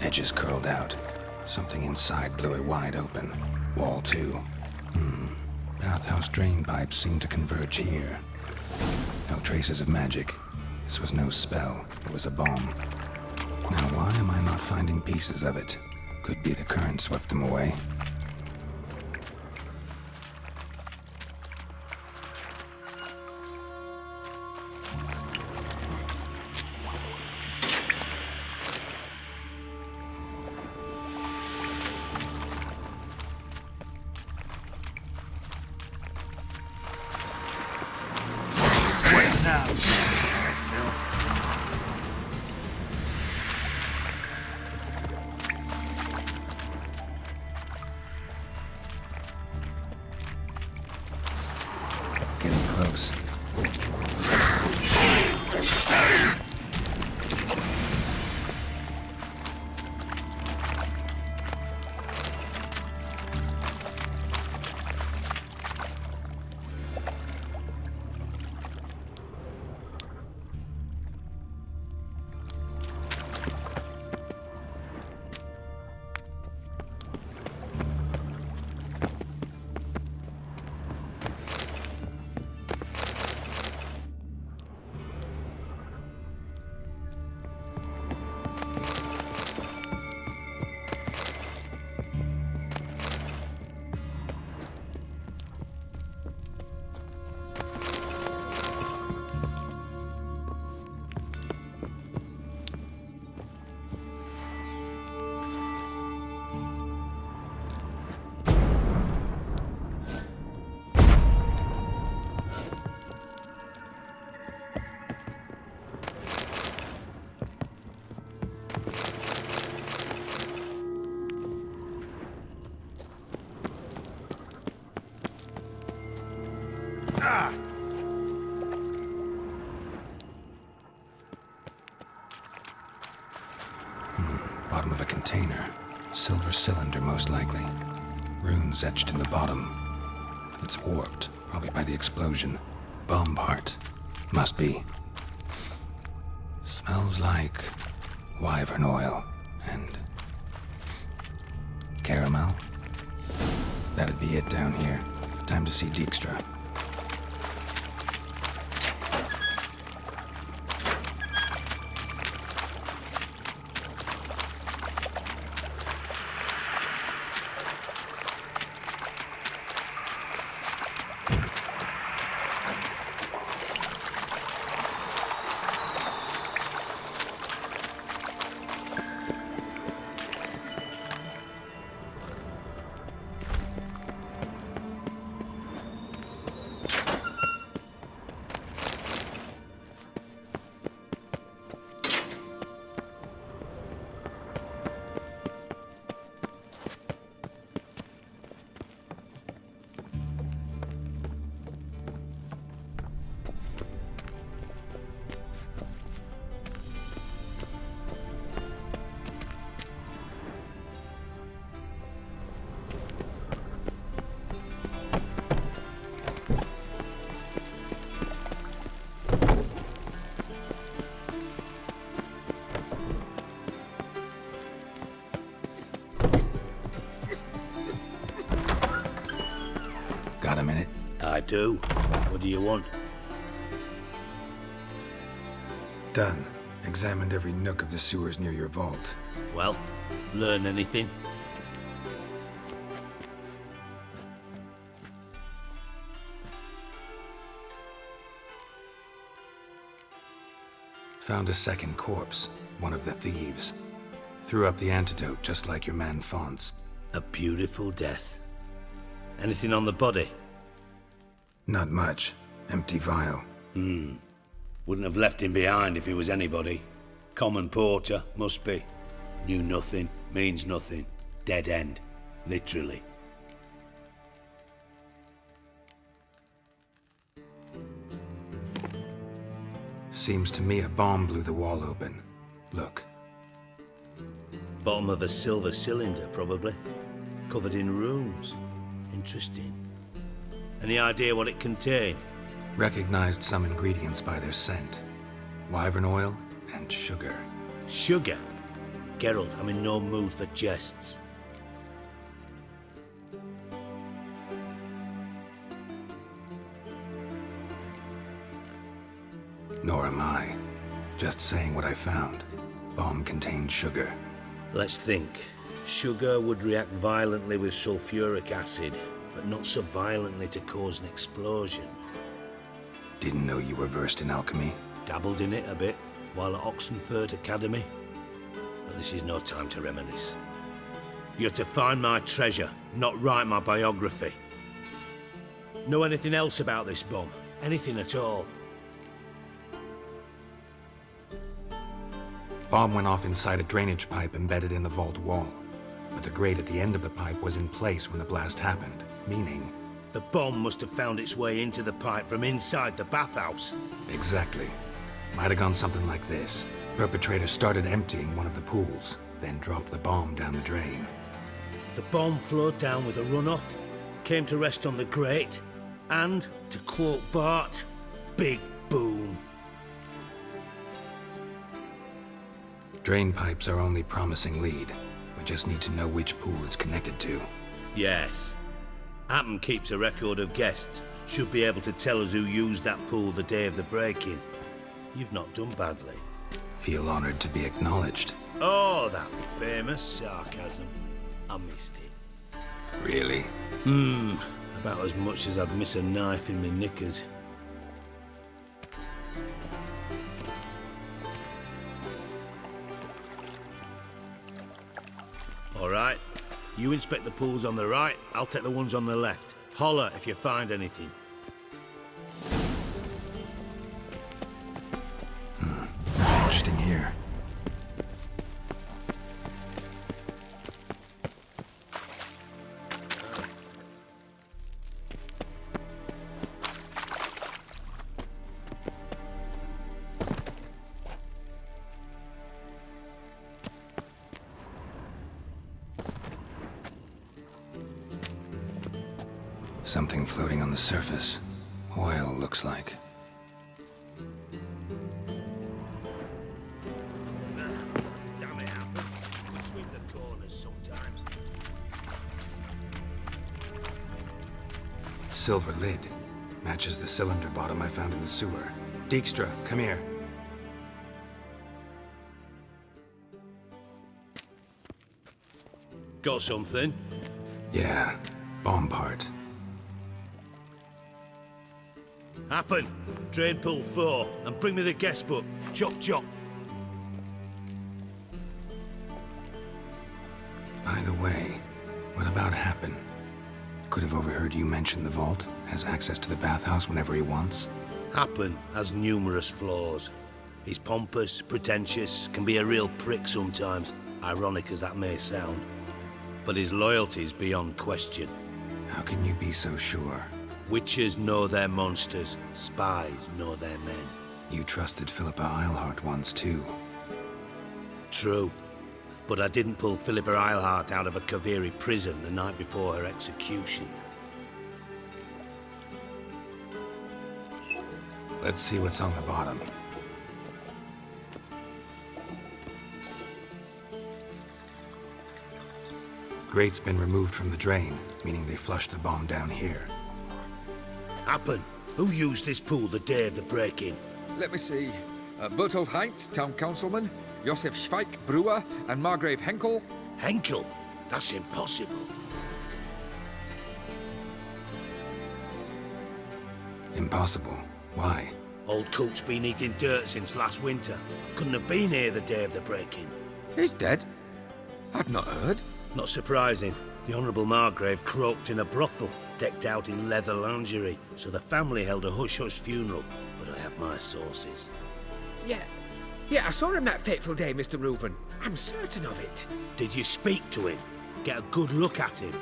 Edges curled out. Something inside blew it wide open. Wall 2. Bathhouse drain pipes seemed to converge here. No traces of magic. This was no spell. It was a bomb. Now why am I not finding pieces of it? Could be the current swept them away. Getting close. Bottom of a container. Silver cylinder, most likely. Runes etched in the bottom. It's warped, probably by the explosion. bomb part. Must be. Smells like wyvern oil and caramel. That'd be it down here. Time to see Dijkstra. Got a minute? I do. What do you want? Done. Examined every nook of the sewers near your vault. Well, learn anything? Found a second corpse, one of the thieves. Threw up the antidote just like your man Fonz. A beautiful death. Anything on the body? Not much. Empty vial. Wouldn't have left him behind if he was anybody. Common porter, must be. Knew nothing, means nothing. Dead end. Literally. Seems to me a bomb blew the wall open. Look. Bottom of a silver cylinder, probably. Covered in runes. Interesting. Any idea what it contained? Recognized some ingredients by their scent. Wyvern oil and sugar. Sugar? Geralt, I'm in no mood for jests. Nor am I. Just saying what I found. Bomb contained sugar. Let's think. Sugar would react violently with sulfuric acid, but not so violently to cause an explosion. Didn't know you were versed in alchemy. Dabbled in it a bit, while at Oxenford Academy. But this is no time to reminisce. You're to find my treasure, not write my biography. Know anything else about this bomb? Anything at all? Bomb went off inside a drainage pipe embedded in the vault wall. But the grate at the end of the pipe was in place when the blast happened, meaning... The bomb must have found its way into the pipe from inside the bathhouse. Exactly. Might have gone something like this. Perpetrator started emptying one of the pools, then dropped the bomb down the drain. The bomb flowed down with a runoff, came to rest on the grate, and, to quote Bart, big boom. Drain pipes are only promising lead. We just need to know which pool it's connected to. Yes. Hammond keeps a record of guests. Should be able to tell us who used that pool the day of the break-in. You've not done badly. Feel honored to be acknowledged. Oh, that famous sarcasm. I missed it. Really? About as much as I'd miss a knife in my knickers. All right. You inspect the pools on the right, I'll take the ones on the left. Holler if you find anything. Interesting here. Something floating on the surface. Oil, looks like. Damn it, Apple. We sweep the corners sometimes. Silver lid. Matches the cylinder bottom I found in the sewer. Dijkstra, come here. Got something? Yeah, bomb part. Happen. Drain pull 4 and bring me the guest book. Chop chop. By the way, what about Happen? Could have overheard you mention the vault. Has access to the bathhouse whenever he wants. Happen has numerous flaws. He's pompous, pretentious, can be a real prick sometimes, ironic as that may sound. But his loyalty's beyond question. How can you be so sure? Witches know their monsters, spies know their men. You trusted Philippa Eilhart once too. True. But I didn't pull Philippa Eilhart out of a Kaviri prison the night before her execution. Let's see what's on the bottom. Grate's been removed from the drain, meaning they flushed the bomb down here. Happen. Who used this pool the day of the break-in? Let me see. Bertold Heinz, town councilman, Josef Schweik, brewer, and Margrave Henkel. Henkel? That's impossible. Impossible? Why? Old Cook's been eating dirt since last winter. Couldn't have been here the day of the break-in. He's dead? I'd not heard. Not surprising. The Honourable Margrave croaked in a brothel, decked out in leather lingerie, so the family held a hush-hush funeral. But I have my sources. Yeah, I saw him that fateful day, Mr. Reuven. I'm certain of it. Did you speak to him? Get a good look at him?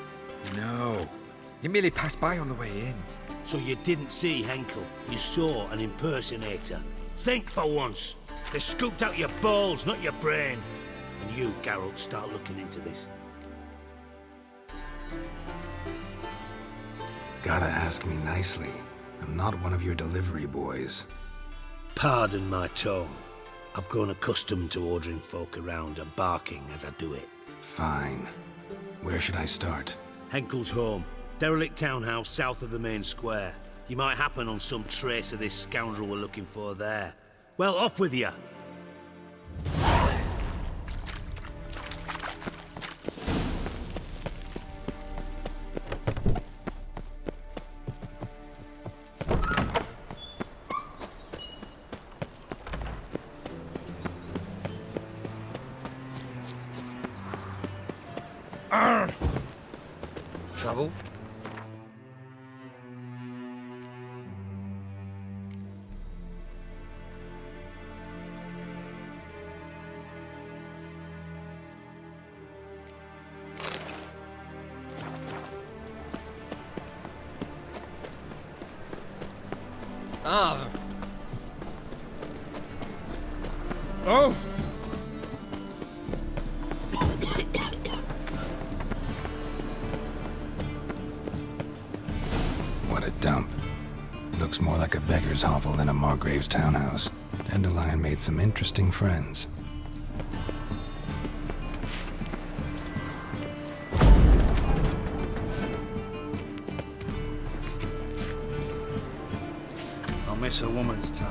No. He merely passed by on the way in. So you didn't see Henkel? You saw an impersonator? Think for once! They scooped out your balls, not your brain. And you, Geralt, start looking into this. Gotta ask me nicely. I'm not one of your delivery boys. Pardon my tone. I've grown accustomed to ordering folk around and barking as I do it. Fine. Where should I start? Henkel's home. Derelict townhouse south of the main square. You might happen on some trace of this scoundrel we're looking for there. Well, off with you! Trouble? Ah. Oh. What a dump. Looks more like a beggar's hovel than a Margrave's townhouse. Dandelion made some interesting friends. I'll miss a woman's touch.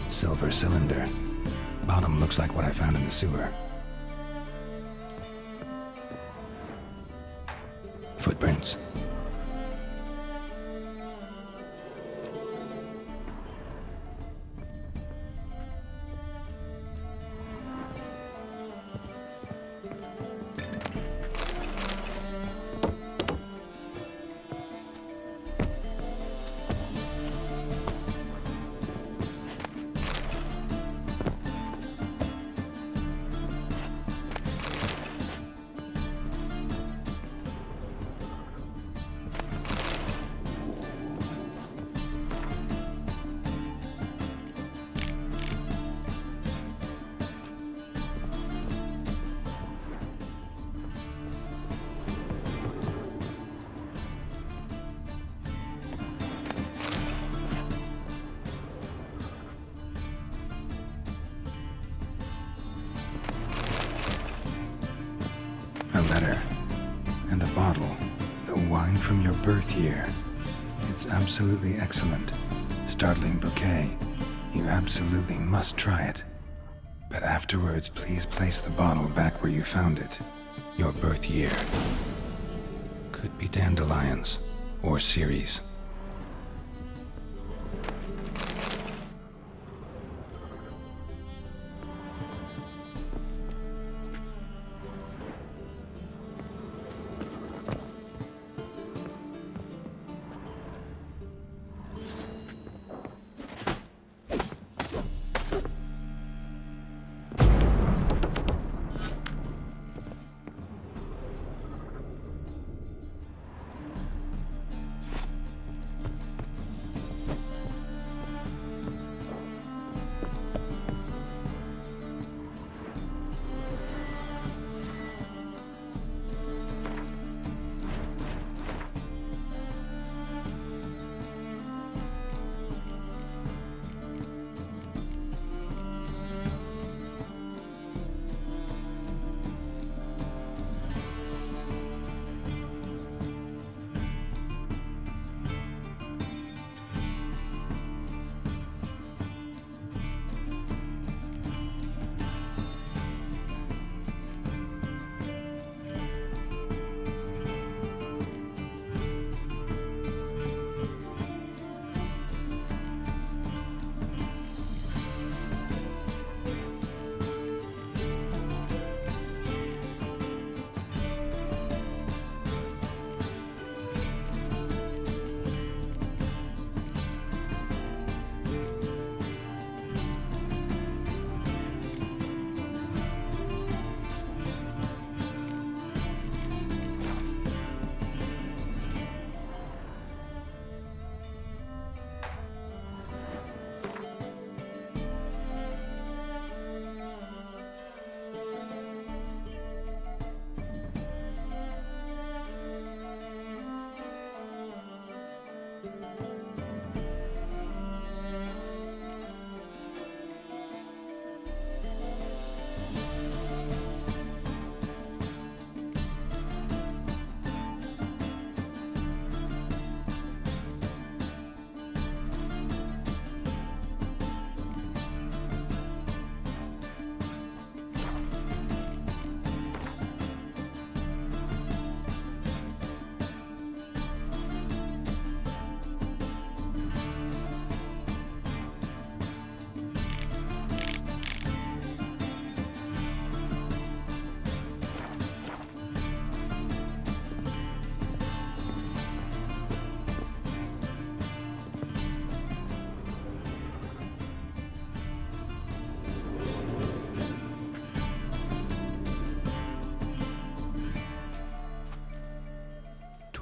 Silver cylinder. Bottom looks like what I found in the sewer. Footprints. from your birth year. It's absolutely excellent. Startling bouquet. You absolutely must try it. But afterwards, please place the bottle back where you found it. Your birth year. Could be dandelions or Ceres.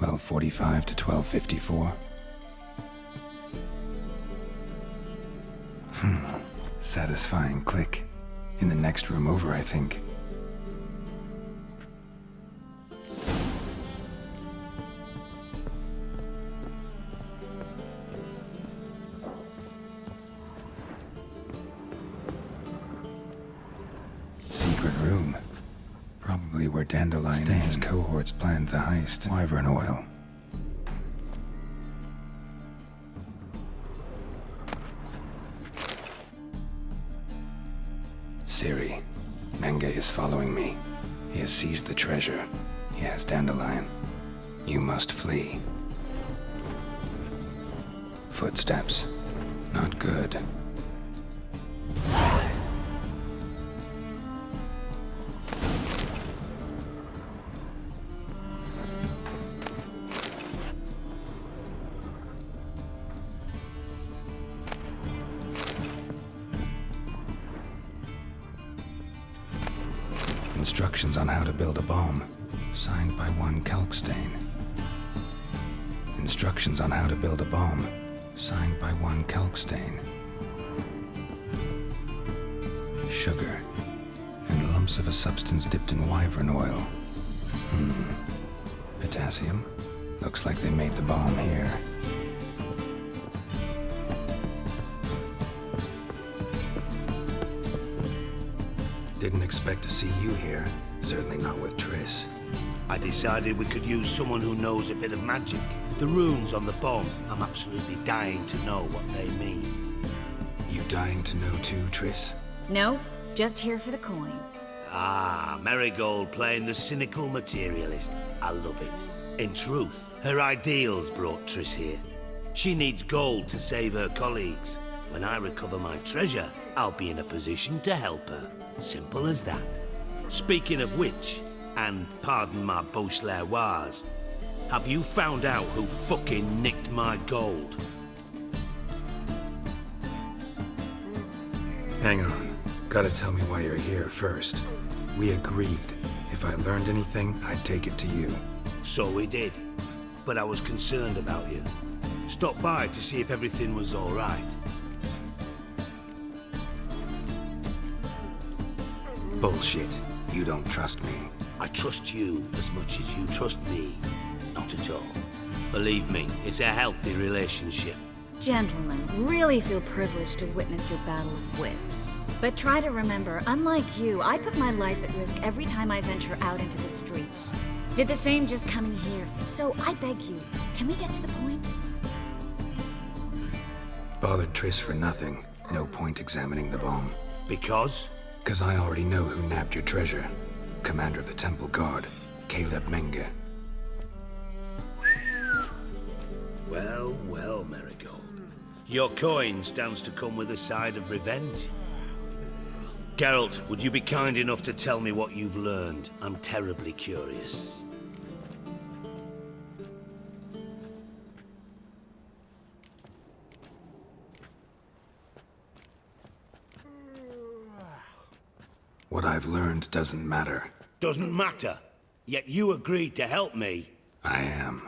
.45 to 12:54. Satisfying click. In the next room over, I think. Secret room. Probably where Dandelion and his cohorts planned the heist. Wyvern oil. Siri, Menge is following me. He has seized the treasure. He has Dandelion. You must flee. Footsteps. Not good. Instructions on how to build a bomb, signed by one Kalkstain. Instructions on how to build a bomb, signed by one Kalkstain. Sugar, and lumps of a substance dipped in wyvern oil. Potassium? Looks like they made the bomb here. Didn't expect to see you here. Certainly not with Triss. I decided we could use someone who knows a bit of magic. The runes on the bomb, I'm absolutely dying to know what they mean. You dying to know too, Triss? No, just here for the coin. Ah, Marigold playing the cynical materialist. I love it. In truth, her ideals brought Triss here. She needs gold to save her colleagues. When I recover my treasure, I'll be in a position to help her. Simple as that. Speaking of which, and pardon my Beauclervoise, have you found out who fucking nicked my gold? Hang on. Gotta tell me why you're here first. We agreed. If I learned anything, I'd take it to you. So we did. But I was concerned about you. Stopped by to see if everything was all right. Bullshit. You don't trust me. I trust you as much as you trust me. Not at all. Believe me, it's a healthy relationship. Gentlemen, really feel privileged to witness your battle of wits. But try to remember, unlike you, I put my life at risk every time I venture out into the streets. Did the same just coming here. So I beg you, can we get to the point? Bothered Triss for nothing. No point examining the bomb. Because? 'Cause I already know who nabbed your treasure. Commander of the Temple Guard, Caleb Menge. Well, well, Marigold. Your coin stands to come with a side of revenge. Geralt, would you be kind enough to tell me what you've learned? I'm terribly curious. What I've learned doesn't matter. Doesn't matter? Yet you agreed to help me. I am.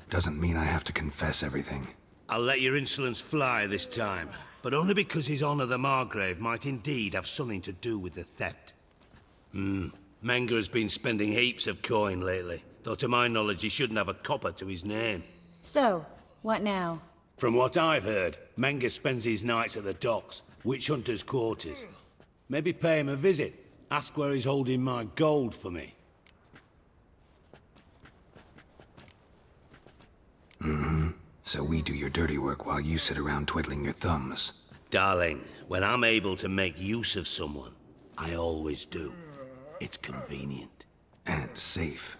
Doesn't mean I have to confess everything. I'll let your insolence fly this time, but only because His Honor the Margrave might indeed have something to do with the theft. Menge has been spending heaps of coin lately, though to my knowledge he shouldn't have a copper to his name. So, what now? From what I've heard, Menge spends his nights at the docks, witch hunters' quarters. Maybe pay him a visit. Ask where he's holding my gold for me. So we do your dirty work while you sit around twiddling your thumbs. Darling, when I'm able to make use of someone, I always do. It's convenient. And safe.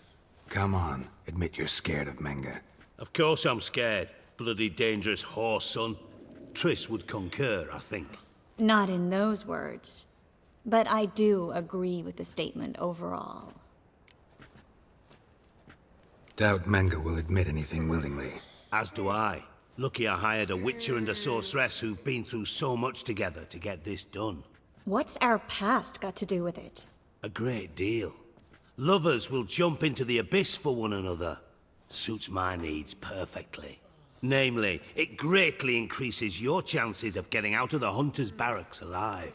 Come on, admit you're scared of Menge. Of course I'm scared. Bloody dangerous horse, son. Triss would concur, I think. Not in those words. But I do agree with the statement overall. Doubt Menge will admit anything willingly. As do I. Lucky I hired a witcher and a sorceress who've been through so much together to get this done. What's our past got to do with it? A great deal. Lovers will jump into the abyss for one another. Suits my needs perfectly. Namely, it greatly increases your chances of getting out of the hunter's barracks alive.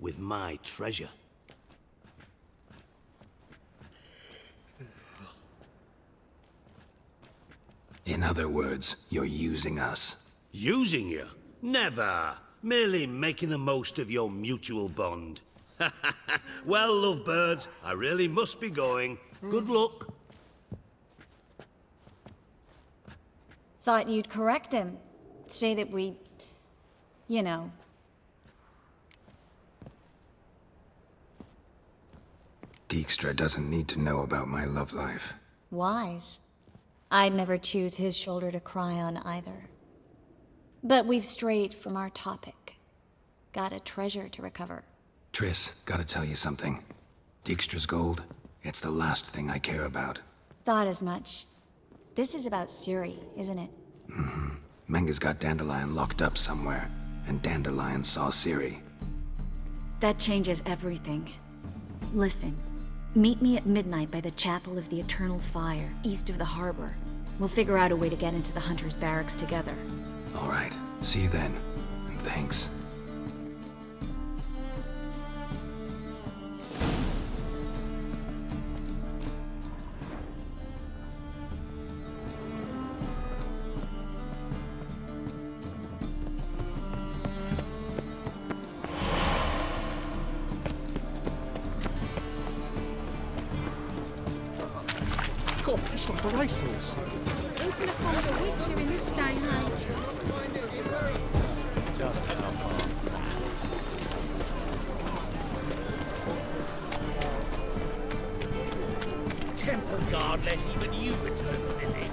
With my treasure. In other words, you're using us. Using you? Never. Merely making the most of your mutual bond. Well, lovebirds, I really must be going. Good luck. Thought you'd correct him. Say that we... you know... Dijkstra doesn't need to know about my love life. Wise. I'd never choose his shoulder to cry on either. But we've strayed from our topic. Got a treasure to recover. Triss, gotta tell you something. Dijkstra's gold, it's the last thing I care about. Thought as much. This is about Ciri, isn't it? Menge's got Dandelion locked up somewhere, and Dandelion saw Ciri. That changes everything. Listen. Meet me at midnight by the Chapel of the Eternal Fire, east of the harbor. We'll figure out a way to get into the Hunter's Barracks together. All right. See you then. And thanks. It's like a racehorse. Who can afford a witcher in this day and age? Just how far south? Temple Guard let even you return the city.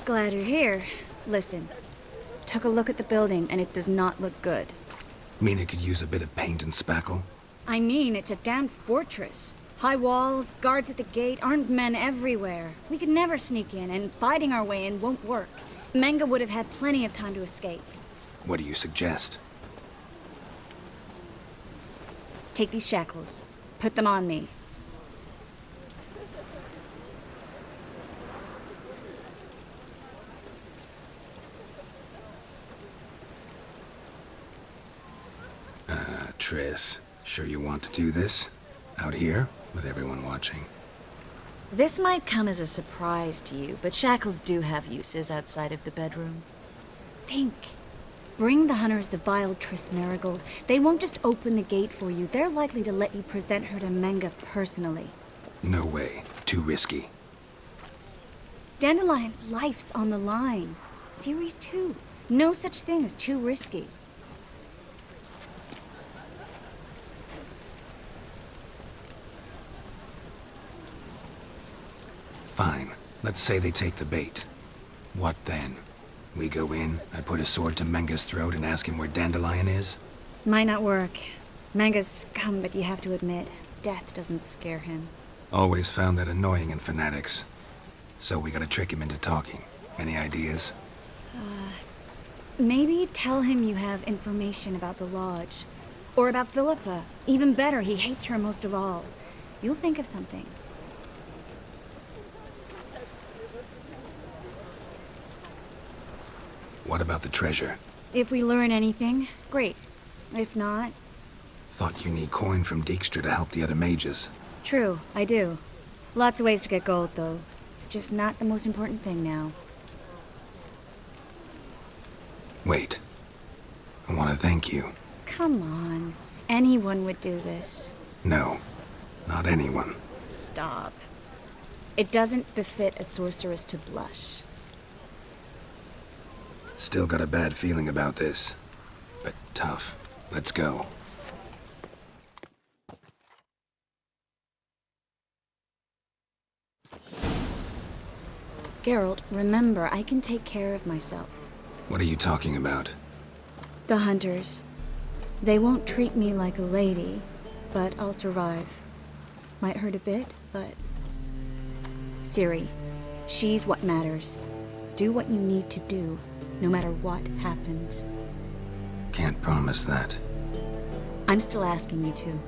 Glad you're here. Listen, took a look at the building and it does not look good. Mean it could use a bit of paint and spackle? I mean, it's a damn fortress. High walls, guards at the gate, armed men everywhere. We could never sneak in, and fighting our way in won't work. Menga would have had plenty of time to escape. What do you suggest? Take these shackles. Put them on me. Triss, sure you want to do this? Out here, with everyone watching? This might come as a surprise to you, but shackles do have uses outside of the bedroom. Think. Bring the hunters the vile Triss Marigold. They won't just open the gate for you. They're likely to let you present her to Menga personally. No way. Too risky. Dandelion's life's on the line. Series 2. No such thing as too risky. Fine. Let's say they take the bait. What then? We go in, I put a sword to Menga's throat and ask him where Dandelion is? Might not work. Menga's scum, but you have to admit, death doesn't scare him. Always found that annoying in fanatics. So we gotta trick him into talking. Any ideas? Maybe tell him you have information about the Lodge. Or about Philippa. Even better, he hates her most of all. You'll think of something. What about the treasure? If we learn anything, great. If not... Thought you need coin from Dijkstra to help the other mages. True, I do. Lots of ways to get gold, though. It's just not the most important thing now. Wait. I want to thank you. Come on. Anyone would do this. No. Not anyone. Stop. It doesn't befit a sorceress to blush. Still got a bad feeling about this. But tough. Let's go. Geralt, remember, I can take care of myself. What are you talking about? The hunters. They won't treat me like a lady, but I'll survive. Might hurt a bit, but... Ciri, she's what matters. Do what you need to do, no matter what happens. Can't promise that. I'm still asking you to,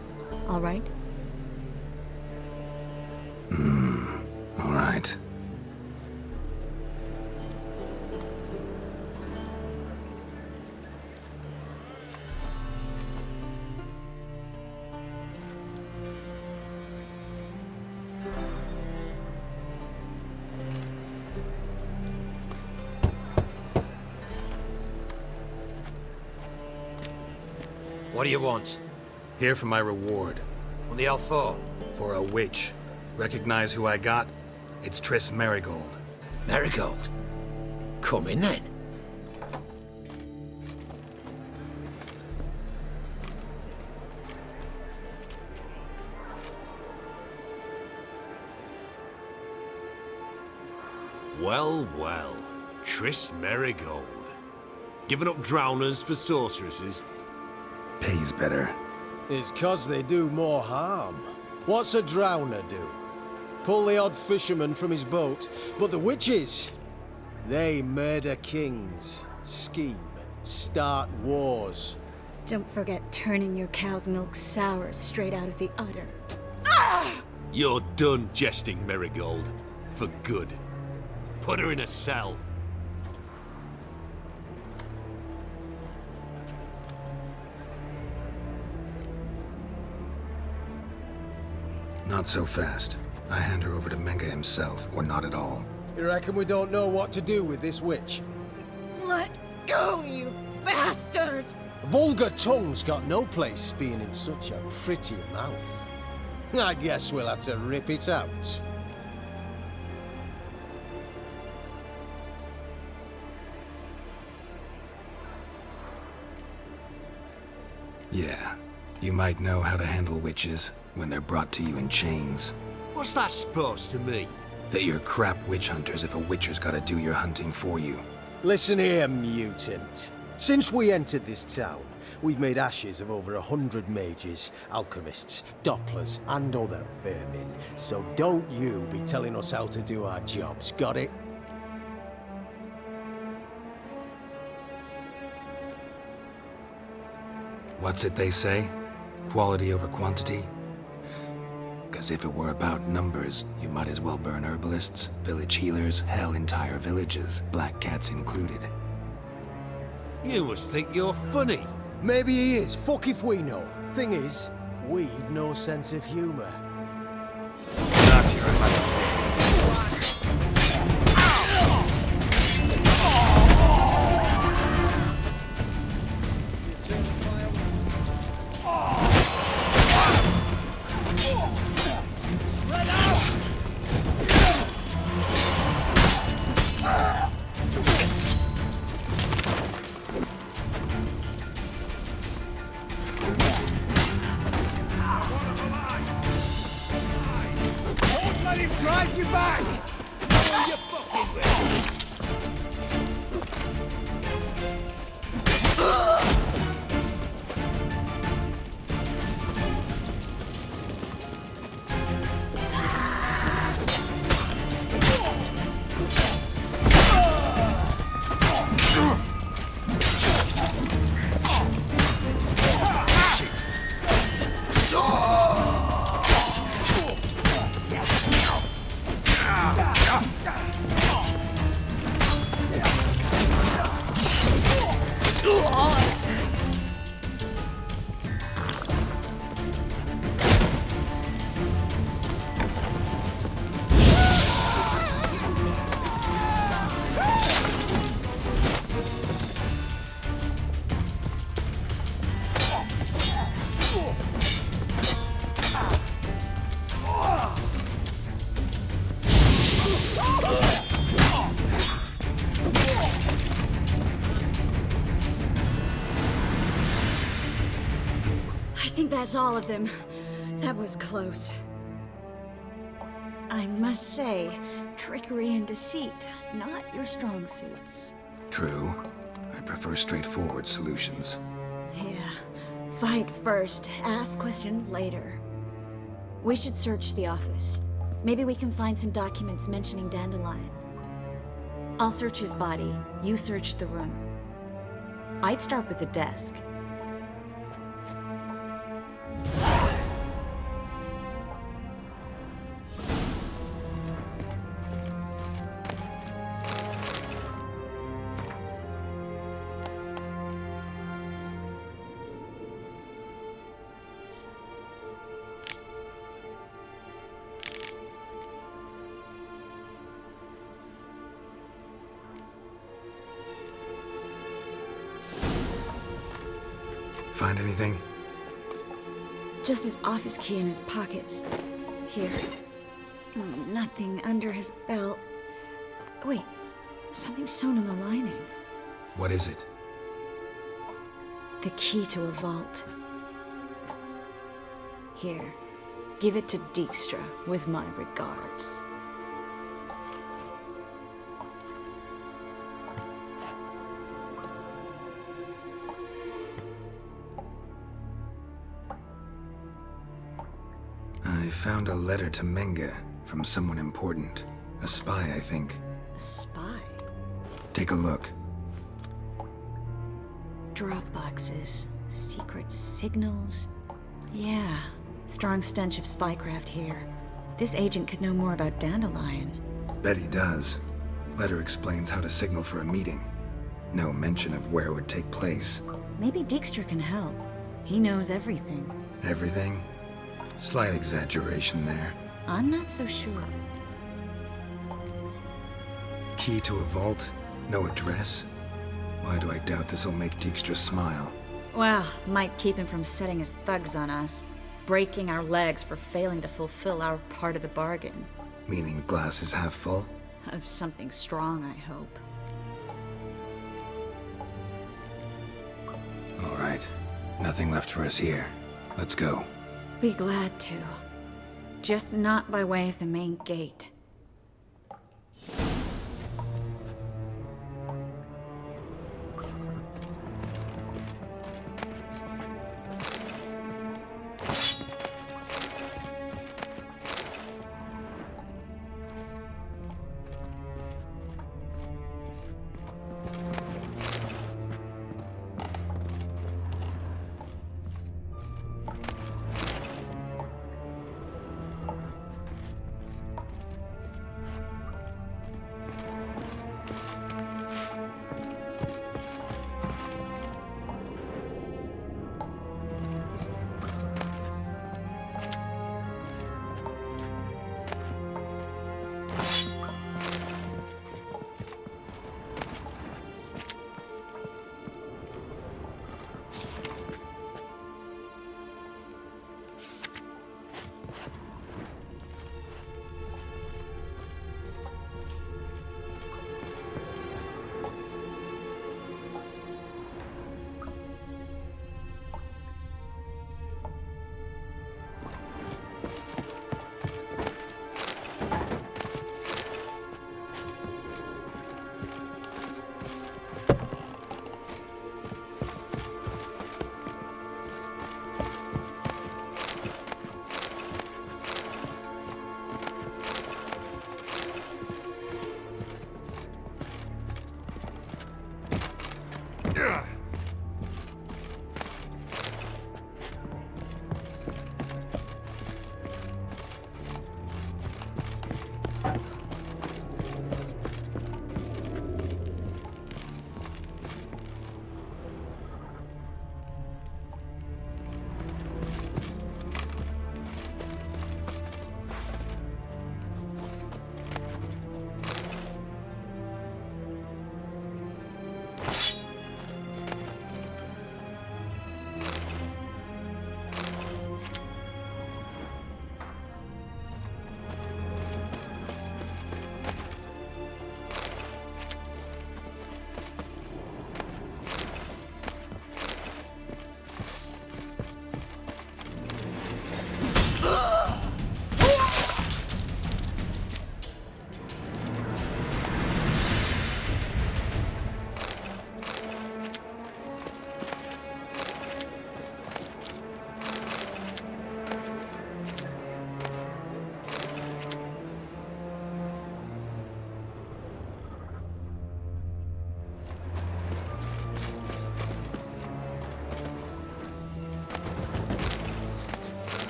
all right? All right. What do you want? Here for my reward. On the L4? For a witch. Recognize who I got? It's Triss Merigold. Merigold? Come in then. Well, well. Triss Merigold. Giving up drowners for sorceresses? Pays better. It's 'cause they do more harm. What's a drowner do? Pull the odd fisherman from his boat. But the witches, they murder kings, scheme, start wars. Don't forget turning your cow's milk sour straight out of the udder. You're done jesting, Merigold. For good. Put her in a cell. Not so fast. I hand her over to Menga himself, or not at all. You reckon we don't know what to do with this witch? Let go, you bastard! Vulgar tongue's got no place being in such a pretty mouth. I guess we'll have to rip it out. Yeah. You might know how to handle witches when they're brought to you in chains. What's that supposed to mean? That you're crap witch hunters if a witcher's gotta do your hunting for you. Listen here, mutant. Since we entered this town, we've made ashes of over 100 mages, alchemists, dopplers, and other vermin. So don't you be telling us how to do our jobs, got it? What's it they say? Quality over quantity? 'Cause if it were about numbers, you might as well burn herbalists, village healers, hell, entire villages, black cats included. You must think you're funny. Maybe he is, fuck if we know. Thing is, we've no sense of humor. That's your lucky day. Drive you back! Oh, you fucking will! I think that's all of them. That was close. I must say, trickery and deceit, not your strong suits. True. I prefer straightforward solutions. Yeah. Fight first, ask questions later. We should search the office. Maybe we can find some documents mentioning Dandelion. I'll search his body, you search the room. I'd start with the desk. Find anything? Just his office key in his pockets. Here. Nothing under his belt. Wait, something sewn in the lining. What is it? The key to a vault. Here, give it to Dijkstra with my regards. I found a letter to Menge from someone important. A spy, I think. A spy? Take a look. Drop boxes, secret signals. Yeah, strong stench of spycraft here. This agent could know more about Dandelion. Bet he does. Letter explains how to signal for a meeting. No mention of where it would take place. Maybe Dijkstra can help. He knows everything. Everything? Slight exaggeration there. I'm not so sure. Key to a vault? No address? Why do I doubt this'll make Dijkstra smile? Well, might keep him from setting his thugs on us. Breaking our legs for failing to fulfill our part of the bargain. Meaning glass is half full? Of something strong, I hope. All right. Nothing left for us here. Let's go. Be glad to. Just not by way of the main gate.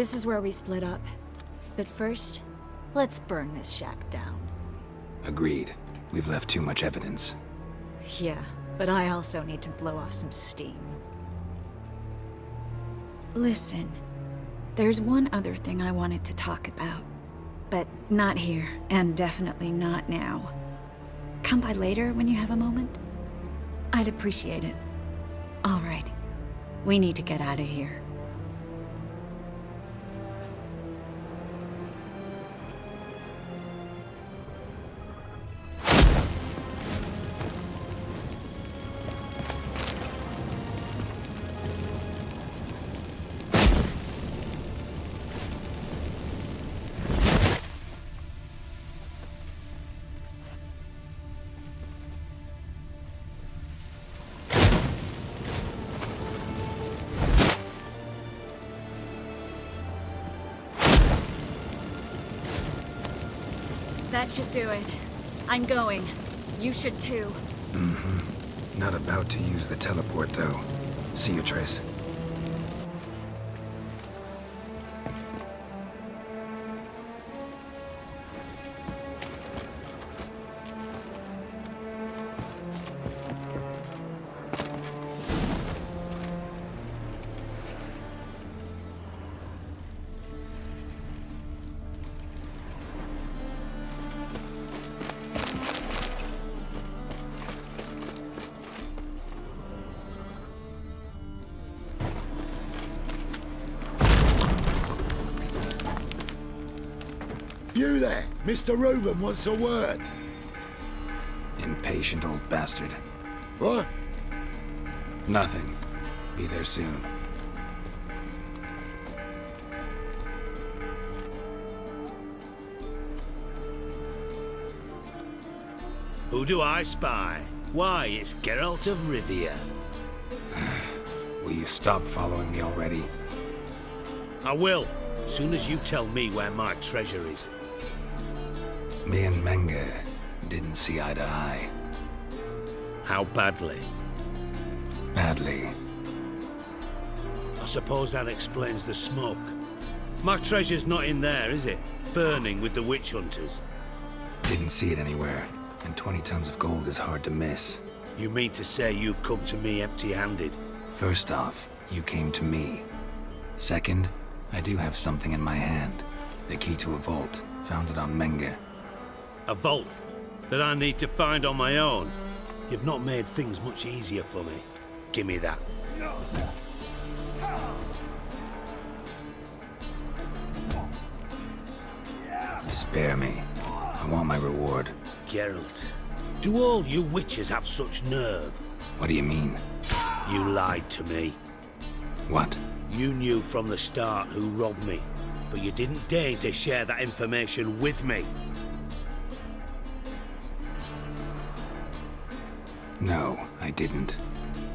This is where we split up. But first, let's burn this shack down. Agreed. We've left too much evidence. Yeah, but I also need to blow off some steam. Listen, there's one other thing I wanted to talk about. But not here, and definitely not now. Come by later when you have a moment? I'd appreciate it. All right. We need to get out of here. That should do it. I'm going. You should too. Mm-hmm. Not about to use the teleport, though. See you, Trace. You there! Mr. Reuben wants a word. Impatient old bastard. What? Nothing. Be there soon. Who do I spy? Why, it's Geralt of Rivia. Will you stop following me already? I will, soon as you tell me where my treasure is. Me and Menge didn't see eye to eye. How badly? Badly. I suppose that explains the smoke. My treasure's not in there, is it? Burning with the witch hunters. Didn't see it anywhere, and 20 tons of gold is hard to miss. You mean to say you've come to me empty-handed? First off, you came to me. Second, I do have something in my hand. The key to a vault, found it on Menge. A vault that I need to find on my own? You've not made things much easier for me. Give me that. Spare me. I want my reward. Geralt, do all you witches have such nerve? What do you mean? You lied to me. What? You knew from the start who robbed me, but you didn't deign to share that information with me. No, I didn't.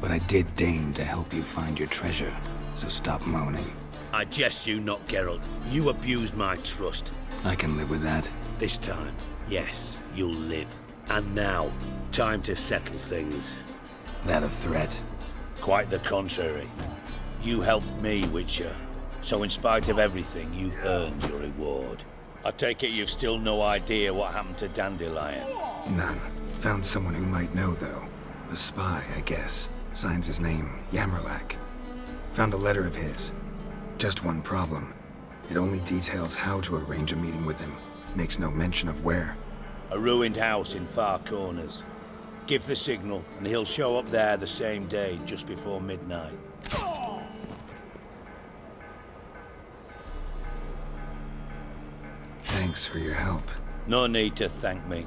But I did deign to help you find your treasure, so stop moaning. I jest you not, Geralt. You abused my trust. I can live with that. This time, yes, you'll live. And now, time to settle things. That a threat? Quite the contrary. You helped me, Witcher. So in spite of everything, you've earned your reward. I take it you've still no idea what happened to Dandelion? None. Found someone who might know, though. A spy, I guess. Signs his name, Yammerlak. Found a letter of his. Just one problem. It only details how to arrange a meeting with him. Makes no mention of where. A ruined house in Far Corners. Give the signal, and he'll show up there the same day, just before midnight. Thanks for your help. No need to thank me.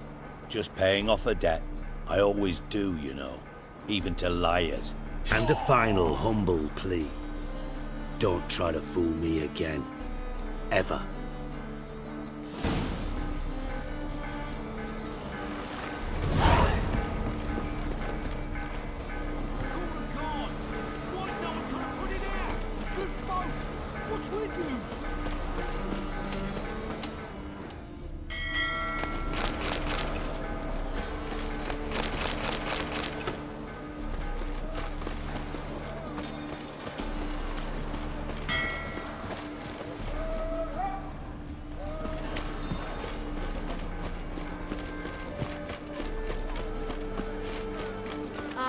Just paying off a debt. I always do, you know. Even to liars. And a final humble plea. Don't try to fool me again. Ever.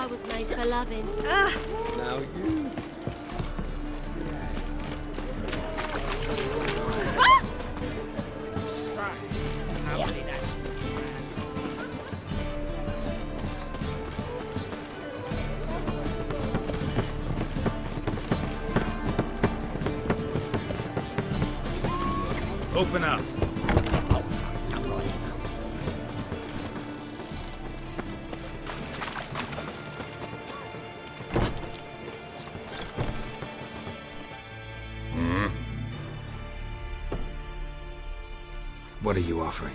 I was made for loving. Now you. Open up. What are you offering?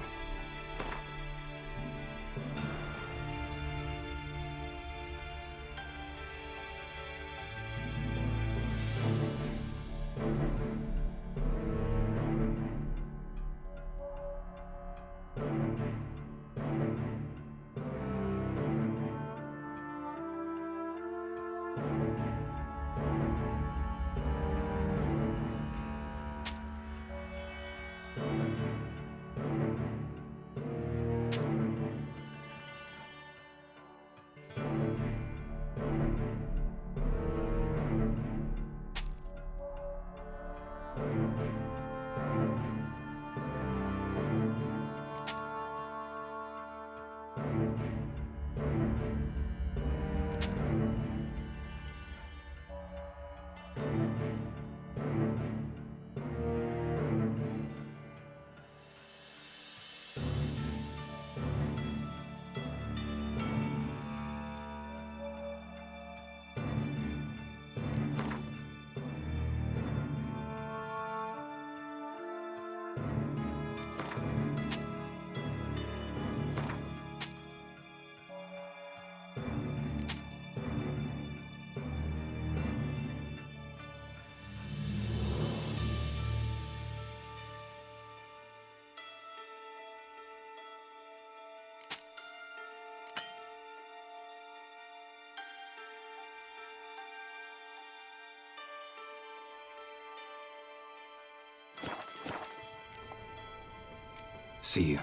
See you.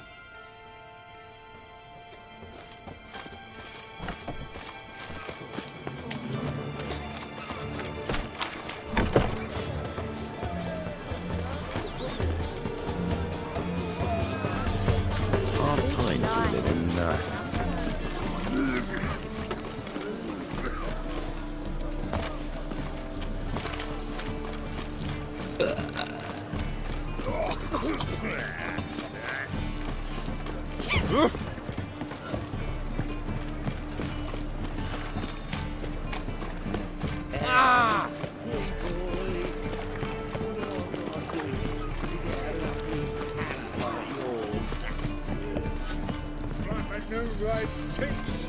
Hard times we live in now.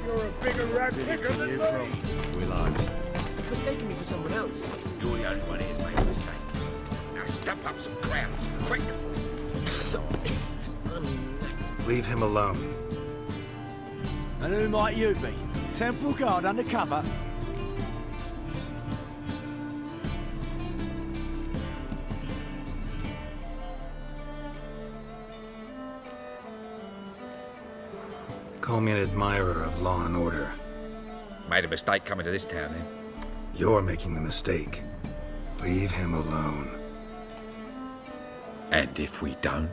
You're a bigger rat picker than me. Willows. You've mistaken me for someone else. You're the only one who's made a mistake. Now stump up some crowds, quick! Leave him alone. And who might you be? Temple Guard undercover? Call me an admirer of law and order. Made a mistake coming to this town, then. You're making the mistake. Leave him alone. And if we don't?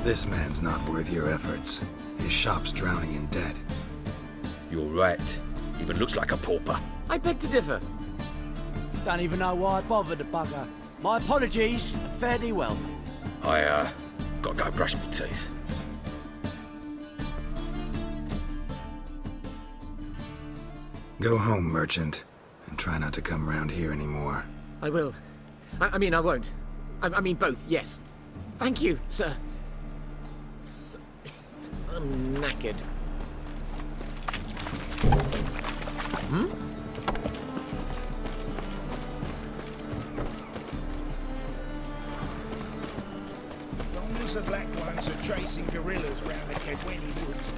This man's not worth your efforts. His shop's drowning in debt. You're right. Even looks like a pauper. I beg to differ. Don't even know why I bothered the bugger. My apologies, fare thee well. I, gotta go brush my teeth. Go home, merchant, and try not to come round here anymore. I will. I mean, I won't. I mean both, yes. Thank you, sir. I'm knackered. Long as the black ones are chasing gorillas round the Kedweni woods,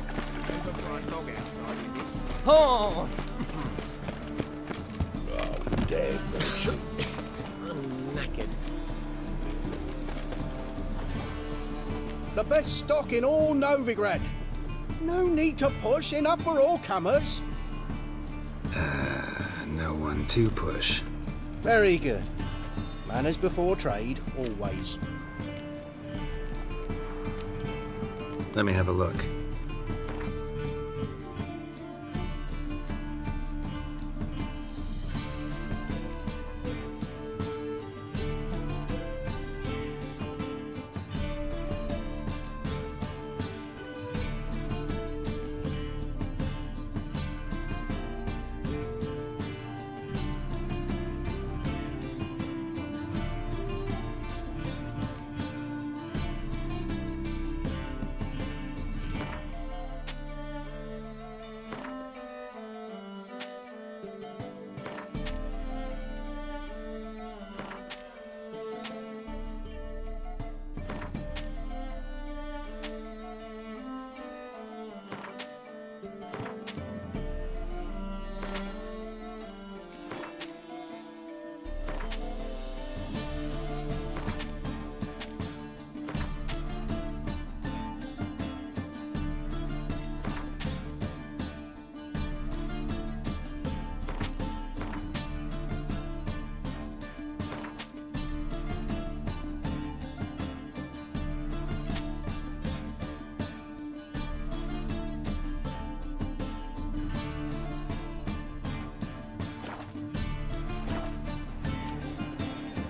never bright dog outside of this. Oh! Oh, damn, I'm knackered. The best stock in all Novigrad. No need to push, enough for all comers. No one to push. Very good. Manners before trade, always. Let me have a look.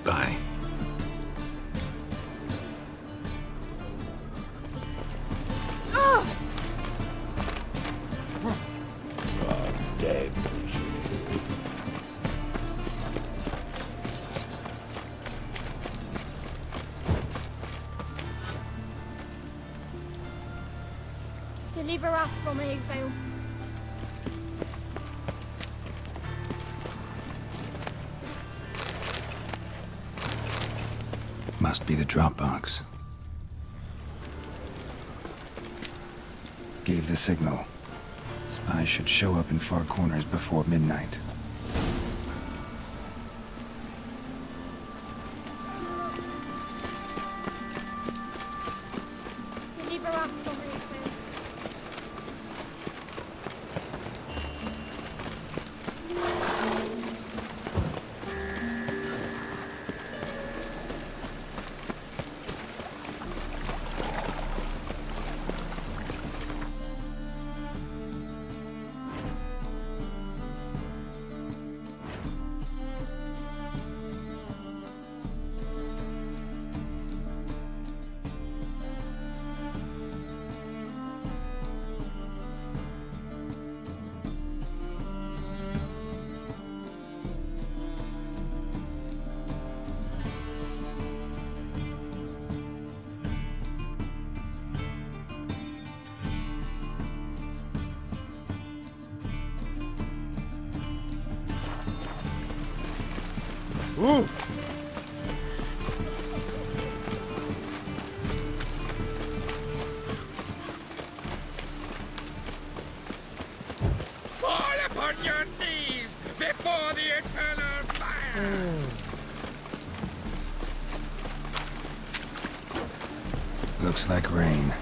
Bye. Oh! Damn. Deliver us from Eggville. Must be the drop box. Gave the signal. Spies should show up in far corners before midnight. Deliver us from Eggville. Ooh. Fall upon your knees before the eternal fire! Looks like rain.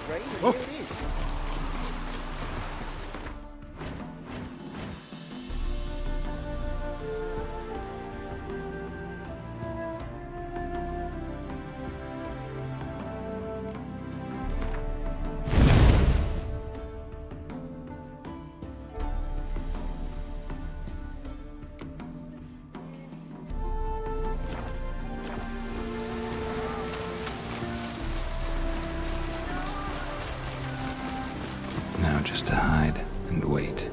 rain, and here it is. Now just to hide and wait.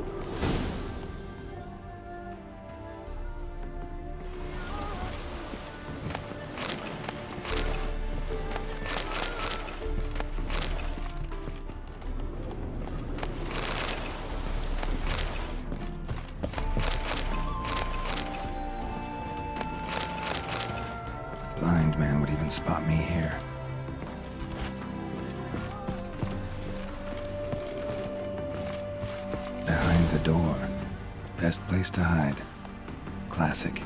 Blind man would even spot me here. Behind the door. Best place to hide. Classic.